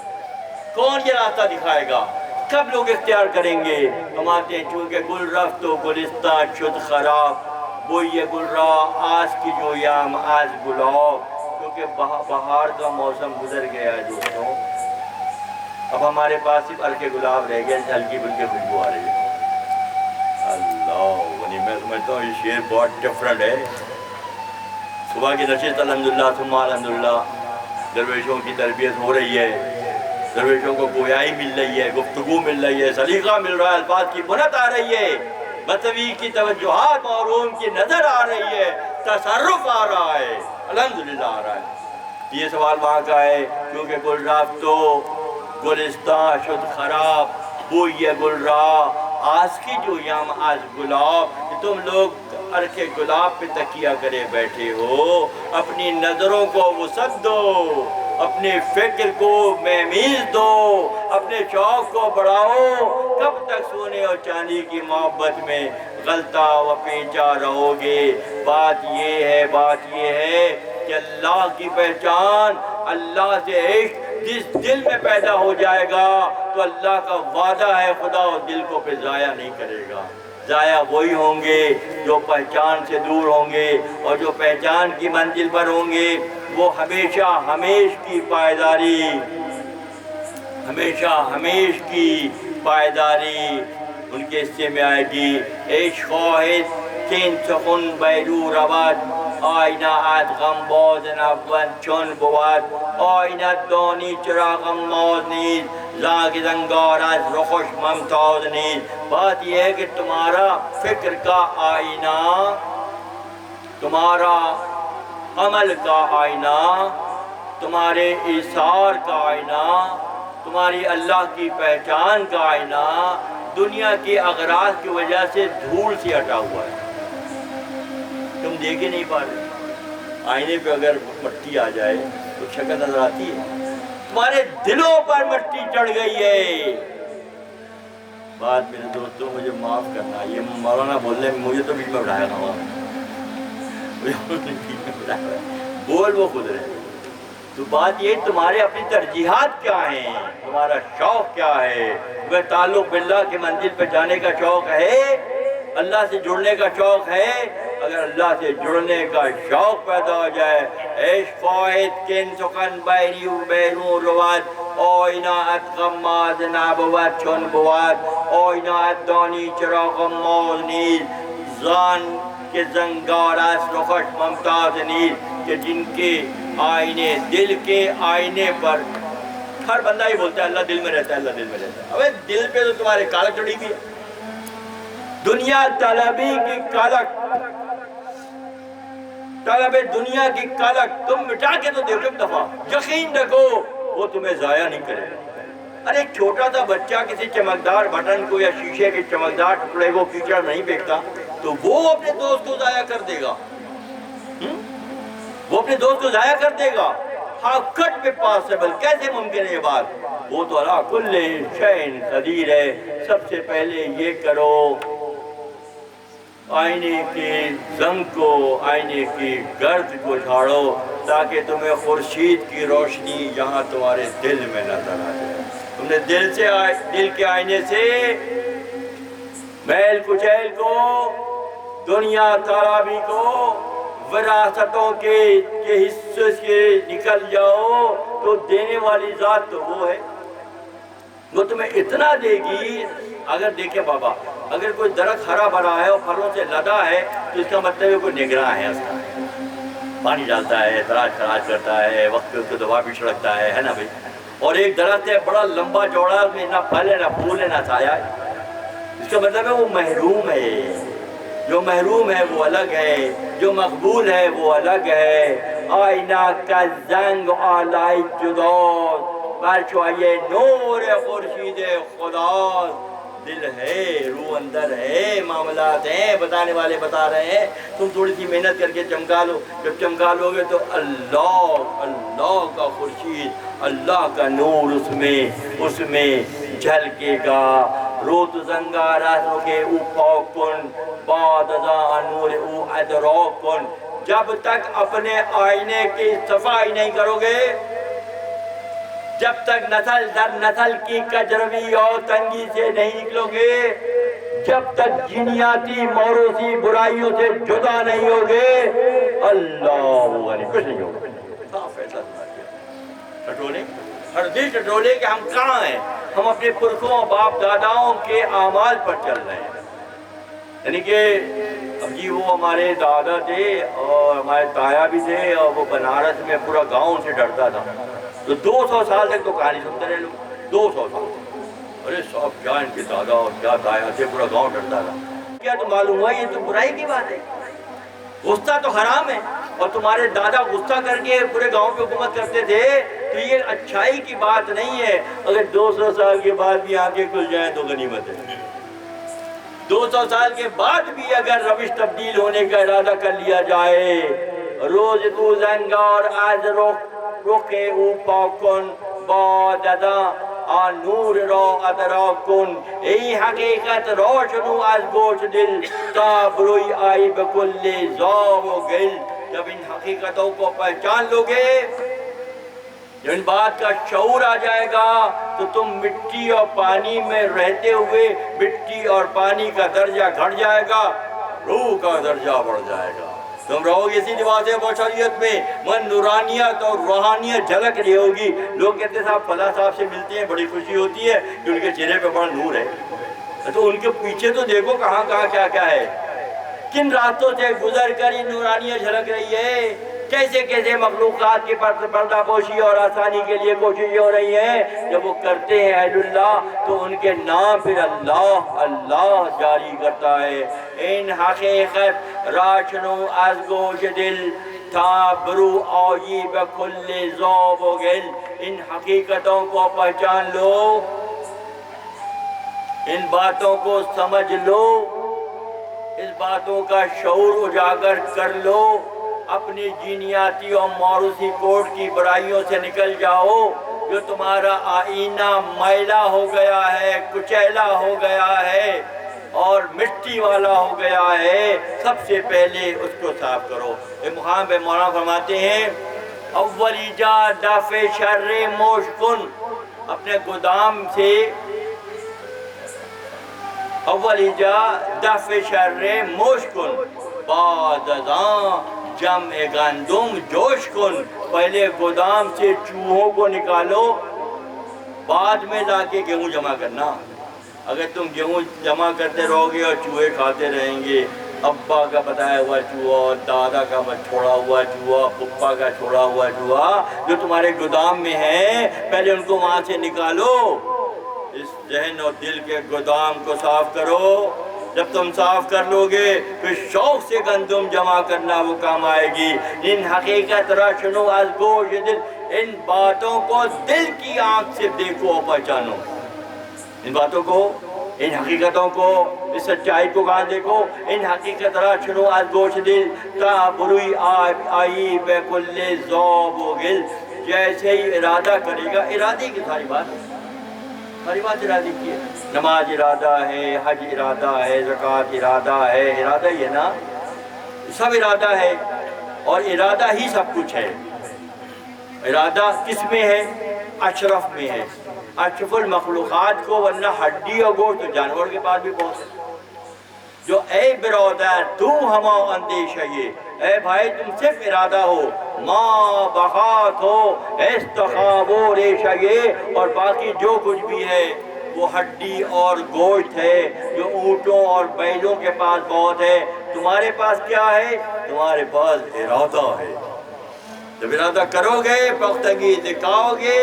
کون یہ راستہ دکھائے گا؟ کب لوگ اختیار کریں گے؟ فرماتے ہیں چونکہ گل رفت و گلستان شد خراب، وہ یہ گل رہا آج کی جو یام آج گلاب، کیونکہ بہار کا موسم گزر گیا ہے دوستوں، اب ہمارے پاس صرف ہلکے گلاب رہ گئے، ہلکی بلکہ خوشبو آ رہی ہے۔ اللہ، میں سمجھتا ہوں یہ شعر بہت ڈفرنٹ ہے۔ صبح کی نشست الحمدللہ ثم الحمدللہ، درویشوں کی تربیت ہو رہی ہے، درویشوں کو گویائی مل رہی ہے، گفتگو مل رہی ہے، سلیقہ مل رہا ہے، الفاظ کی بنت آ رہی ہے، مصنوی کی توجہات معروم کی نظر آ رہی ہے، تصرف آ رہا ہے، الحمدللہ آ رہا ہے۔ یہ سوال وہاں کا ہے کیونکہ گل رفت و گلستان شد خراب، وہ یہ گل رہا آج کی جو یام آج گلاب، کہ تم لوگ عرق گلاب پہ تکیہ کرے بیٹھے ہو، اپنی نظروں کو وسعت دو، اپنے فکر کو مہمیز دو، اپنے شوق کو بڑھاؤ۔ کب تک سونے اور چاندی کی محبت میں غلطہ و پیچا رہو گے؟ بات یہ ہے کہ اللہ کی پہچان، اللہ سے عشق جس دل میں پیدا ہو جائے گا تو اللہ کا وعدہ ہے خدا اس دل کو پھر ضائع نہیں کرے گا۔ ضائع وہی ہوں گے جو پہچان سے دور ہوں گے، اور جو پہچان کی منزل پر ہوں گے وہ ہمیشہ ہمیش کی پائیداری، ہمیشہ ہمیش کی پائیداری ان کے حصے میں آئے گی۔ عشق خواہد کین سخن بیرو رود، آئینہ ات غم باز نبود چون بود، آئینہ دانی چرا غماز نیز، زاگ زنگار از رخش ممتاز نیز۔ بات یہ ہے کہ تمہارا فکر کا آئینہ، تمہارا عمل کا آئینہ، تمہارے ایثار کا آئینہ، تمہاری اللہ کی پہچان کا آئینہ دنیا کے اغراض کی وجہ سے دھول سے ہٹا ہوا ہے، تم دیکھ ہی نہیں پا رہے۔ آئینے پہ اگر مٹی آ جائے تو شکل نظر آتی ہے، تمہارے دلوں پر مٹی چڑھ گئی ہے۔ بات میرے دوستوں مجھے معاف کرنا، یہ مولانا بولنے میں مجھے تو بیچ میں بڑھایا تھا، بول وہ خود رہے۔ تو بات یہ تمہارے اپنی ترجیحات کیا ہیں، تمہارا شوق کیا ہے؟ وہ تعلق باللہ کی منزل پہ جانے کا شوق ہے، اللہ سے جڑنے کا شوق ہے؟ اگر اللہ سے جڑنے کا شوق پیدا ہو جائے، عشق خواہد کن سخن بیریو بیرون رود، آئینہ ات غماز نبود چون بود، آئینہ ات دانی چرا غماز نیز، زان کے زنگار اس رخش ممتاز نیز، کہ جن کے آئینے دل کے آئینے پر ہر بندہ ہی بولتا ہے اللہ دل میں رہتا ہے، اللہ دل میں رہتا ہے۔ ابے دل پہ تو تمہارے کالک چڑھی بھی ہے، دنیا طلبی کی کالک، طلب دنیا کی کالک تم مٹا کے تو دیکھو ایک دفعہ، یقین رکھو وہ تمہیں ضائع نہیں کرے گا۔ ارے چھوٹا سا بچہ کسی چمکدار بٹن کو یا شیشے کے چمکدار ٹکڑے کو کیچڑ نہیں پھینکتا تو وہ اپنے دوست کو ضائع کر دے گا، وہ اپنے دوست کو ضائع کر دے گا۔ ہاں کٹ پہ پاسبل، کیسے ممکن ہے یہ بات؟ وہ تو علا کل شیء قدیر ہے۔ سب سے پہلے یہ کرو، آئینے کے زنگ کو، آئینے کی گرد کو جھاڑو تاکہ تمہیں خورشید کی روشنی یہاں تمہارے دل میں نظر آ جائے۔ تم نے دل کے آئینے سے میل کچیل کو، دنیا تالابی کو، وراثتوں کے حصے سے نکل جاؤ تو دینے والی ذات تو وہ ہے، وہ تمہیں اتنا دے گی۔ اگر دیکھیں بابا، اگر کوئی درخت ہرا بھرا ہے اور پھلوں سے لدا ہے تو اس کا مطلب ہے کوئی نگراں ہے، اس کا پانی ڈالتا ہے، تراش خراش کرتا ہے، وقت پہ اس کو دوا بھی چھڑکتا ہے نا بھائی۔ اور ایک درخت ہے بڑا لمبا چوڑا، اس میں نہ پھل ہے نہ پھول ہے نہ سایہ ہے، اس کا مطلب ہے وہ محروم ہے۔ جو محروم ہے وہ الگ ہے، جو مقبول ہے وہ الگ ہے۔ آئینہ کا زنگ آلائی جداز، برچوائے نور خورشید خدا۔ دل ہے، روح اندر ہے، معاملات ہیں، بتانے والے بتا رہے ہیں، تم تھوڑی سی محنت کر کے چمکا لو، جب چمکا لو گے تو اللہ کا خورشید، اللہ کا نور اس میں جھلکے گا۔ روت زنگار رکے او پاکن بعد ازاں نور او ادراکن. جب تک اپنے آئینے کی صفائی نہیں کرو گے، جب تک نسل در نسل کی کجروی اور تنگی سے نہیں نکلو گے، جب تک جنیاتی موروثی برائیوں سے جدا نہیں ہوگے، اللہ غنی کچھ نہیں ہوگا. صاف فیصلہ کیا ٹٹولے ہر دل ٹٹولے کہ ہم کہاں ہیں. ہم اپنے پرکھوں باپ داداؤں کے اعمال پر چل رہے ہیں. یعنی کہ اب جی وہ ہمارے دادا تھے اور ہمارے تایا بھی تھے، اور وہ بنارس میں پورا گاؤں سے ڈرتا تھا. تو 200 سال تک تو کہانی سنتے رہے لوگ. 200 سال ارے صاحب کیا ان کے دادا اور کیا تایا تھے، پورا گاؤں ڈرتا تھا. کیا تو معلوم ہوا یہ تو برائی کی بات ہے. غصہ تو حرام ہے، اور تمہارے دادا غصہ کر کے پورے گاؤں پہ حکومت کرتے تھے، تو یہ اچھائی کی بات نہیں ہے. اگر 200 سال کے بعد بھی آنکھیں کھل جائیں تو غنیمت ہے. 200 سال کے بعد بھی اگر روش تبدیل ہونے کا ارادہ کر لیا جائے، روز تو زنگار از رخ او پاکن بعد ازاں نور را ادراکن. ای حقیقت روشنو از گوش دل تا بروئی آئی بکل زاغ و گل. جب ان حقیقتوں کو پہچان لو گے، جب ان بات کا شعور آ جائے گا، تو تم مٹی اور پانی میں رہتے ہوئے مٹی اور پانی کا درجہ گھٹ جائے گا، روح کا درجہ بڑھ جائے گا. تم رہو گے اسی لباس بشریت میں، من نورانیت اور روحانیت جھلک رہی ہوگی. لوگ کہتے ہیں صاحب فلاں صاحب سے ملتے ہیں بڑی خوشی ہوتی ہے کہ ان کے چہرے پہ بڑا نور ہے. تو ان کے پیچھے تو دیکھو کہاں کہاں کیا کیا ہے. کن راستوں سے گزر کر یہ نورانیت جھلک رہی ہے، کیسے کیسے مخلوقات کی پردہ پوشی اور آسانی کے لیے کوشش ہو رہی ہے. جب وہ کرتے ہیں اہل اللہ تو ان کے نام پھر اللہ اللہ جاری کرتا ہے. ان حقیقت راشنو از گوش دل تا برو آئی بکل ذوب و گل. ان حقیقتوں کو پہچان لو، ان باتوں کو سمجھ لو، اس باتوں کا شعور اجاگر کر لو. اپنی جینیاتی اور موروثی کوڈ کی برائیوں سے نکل جاؤ. جو تمہارا آئینہ میلا ہو گیا ہے، کچیلا ہو گیا ہے اور مٹی والا ہو گیا ہے، سب سے پہلے اس کو صاف کرو. ایک مقام پہ مولانا فرماتے ہیں اول ایجاد دفع شر مشکن. اپنے گودام سے اول ایجاد دفع شر مشکن بعد ازاں جمع گندم جوش کن. پہلے گودام سے چوہوں کو نکالو، بعد میں لا کے گیہوں جمع کرنا. اگر تم گیہوں جمع کرتے رہو گے اور چوہے کھاتے رہیں گے، ابا کا بتایا ہوا چوہا، دادا کا چھوڑا ہوا چوہا، پپا کا چھوڑا ہوا چوہا جو تمہارے گودام میں ہے، پہلے ان کو وہاں سے نکالو. اس ذہن اور دل کے گودام کو صاف کرو. جب تم صاف کر لو گے پھر شوق سے گندم جمع کرنا وہ کام آئے گی. ان حقیقت راشنو از گوش دل. ان باتوں کو دل کی آنکھ سے دیکھو اور پہچانو. ان باتوں کو، ان حقیقتوں کو، اس سچائی کو کہاں دیکھو. ان حقیقت راشنو از گوش دل تا بروئی آئی بے کل ذوب و گل. جیسے ہی ارادہ کرے گا، ارادے کی ساری بات ارادے کی ہے. نماز ارادہ ہے، حج ارادہ ہے، زکوٰۃ ارادہ ہے. ارادہ ہی ہے نا، سب ارادہ ہے، اور ارادہ ہی سب کچھ ہے. ارادہ کس میں ہے؟ اشرف میں ہے، اشرف المخلوقات کو. ورنہ ہڈی اور گوشت تو جانور کے پاس بھی بہت ہے. جو اے برادر تو ہما اندیشہ، یہ اے بھائی تم صرف ارادہ ہو، ماں بخات ہو استخاب و ریشہ، یہ اور باقی جو کچھ بھی ہے وہ ہڈی اور گوشت ہے جو اونٹوں اور بیلوں کے پاس بہت ہے. تمہارے پاس کیا ہے؟ تمہارے پاس ارادہ ہے. جب ارادہ کرو گے، پختگی دکھاؤ گے،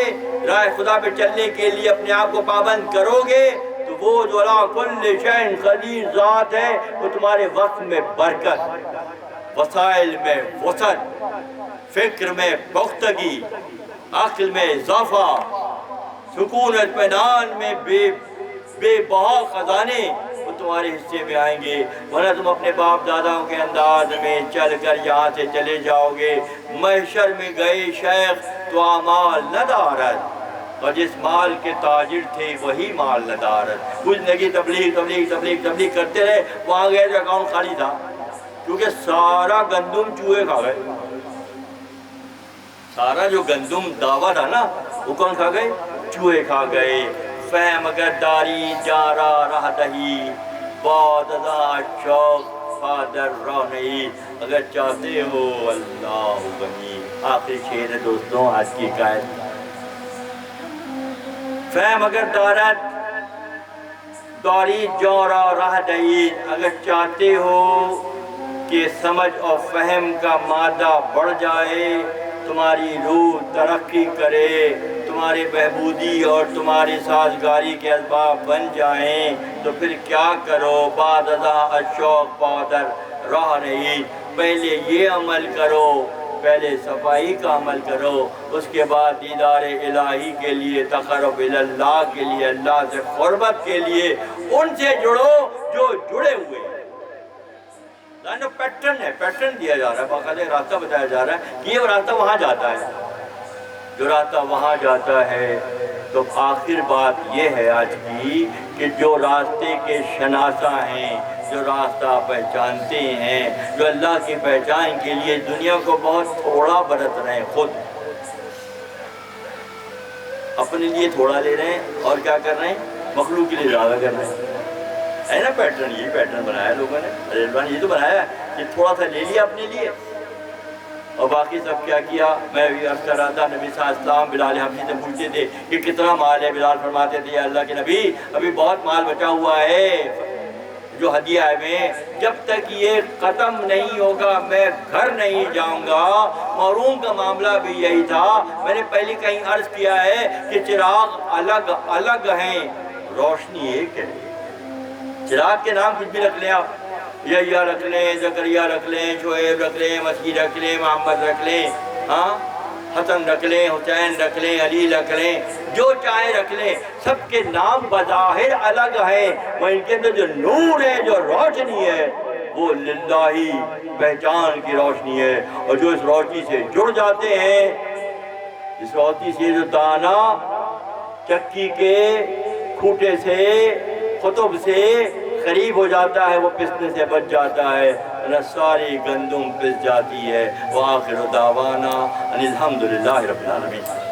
راہ خدا پہ چلنے کے لیے اپنے آپ کو پابند کرو گے، تو وہ جو لا کل شیء قدیر ذات ہے وہ تمہارے وقت میں برکت، وسائل میں وسعت، فکر میں پختگی، عقل میں اضافہ، سکون اطمینان میں بے بہا خزانے وہ تمہارے حصے میں آئیں گے. ورنہ تم اپنے باپ داداؤں کے انداز میں چل کر یہاں سے چلے جاؤ گے. محشر میں گئے شیخ تو اعمال نہ دارد، اور جس مال کے تاجر تھے وہی مال ندارت. کچھ لگی تبلیغ تبلیغ تبلیغ تبلیغ کرتے رہے, وہاں گئے تو اکاؤنٹ خالی تھا, کیونکہ سارا گندم چوہے کھا گئے. سارا جو گندم دعویٰ تھا نا وہ کون کھا گئے؟ چوہے کھا گئے. فہم اگر داری جارا راہ دہی بہت ازاں شوق فادر راہ نہیں. اگر چاہتے ہو اللہ غنی. آخری شعر ہے دوستوں آج کی قائد. فہم اگر دارت داری جورا راہ دہی. اگر چاہتے ہو کہ سمجھ اور فہم کا مادہ بڑھ جائے, تمہاری روح ترقی کرے, تمہاری بہبودی اور تمہاری سازگاری کے اسباب بن جائیں, تو پھر کیا کرو بعد ازاں الشوق پادر راہ نہیں. پہلے یہ عمل کرو, پہلے صفائی کا عمل کرو, اس کے بعد دیدار الہی کے لیے, تقرب اللہ کے لیے, اللہ سے قربت کے لیے ان سے جڑو جو جڑے ہوئے ہیں. پیٹرن ہے, پیٹرن دیا جا رہا ہے, باقاعدہ راستہ بتایا جا رہا ہے کہ یہ راستہ وہاں جاتا ہے, جو راستہ وہاں جاتا ہے. تو آخر بات یہ ہے آج کی کہ جو راستے کے شناسہ ہیں, جو راستہ پہچانتے ہیں, جو اللہ کی پہچان کے لیے دنیا کو بہت تھوڑا برت رہے ہیں, خود اپنے لیے تھوڑا لے رہے ہیں اور کیا کر رہے ہیں؟ مخلوق کے لیے زیادہ کر رہے ہیں. ہے نا پیٹرن, یہی پیٹرن بنایا لوگوں نے, ریلوان یہ تو بنایا ہے کہ تھوڑا سا لے لیا اپنے لیے اور باقی سب کیا کیا. میں بھی عرض کر رہا تھا, نبی صلی اللہ علیہ وسلم بلال حبشی سے پوچھتے تھے کہ کتنا مال ہے؟ بلال فرماتے تھے اللہ کے نبی ابھی بہت مال بچا ہوا ہے جو ہدیہ ہے, میں جب تک یہ ختم نہیں ہوگا میں گھر نہیں جاؤں گا. معروم کا معاملہ بھی یہی تھا. میں نے پہلے کہیں عرض کیا ہے کہ چراغ الگ الگ ہیں, روشنی ایک ہے. چراغ کے نام کچھ بھی رکھ لیں آپ, یحییٰ رکھ لیں, زکریہ رکھ لیں, شعیب رکھ لیں, مسیح رکھ لیں, محمد رکھ لیں, ہاں حسن رکھ لیں, حسین رکھ لیں, علی رکھ لیں, جو چاہے رکھ لیں, سب کے نام بظاہر الگ ہیں, وہ ان کے اندر جو نور ہے, جو روشنی ہے, وہ للہی پہچان کی روشنی ہے. اور جو اس روشنی سے جڑ جاتے ہیں, اس روشنی سے جو دانا چکی کے کھوٹے سے خطب سے قریب ہو جاتا ہے وہ پسنے سے بچ جاتا ہے, ساری گندم پس جاتی ہے. وآخر دعوانا ان الحمدللہ رب العالمین.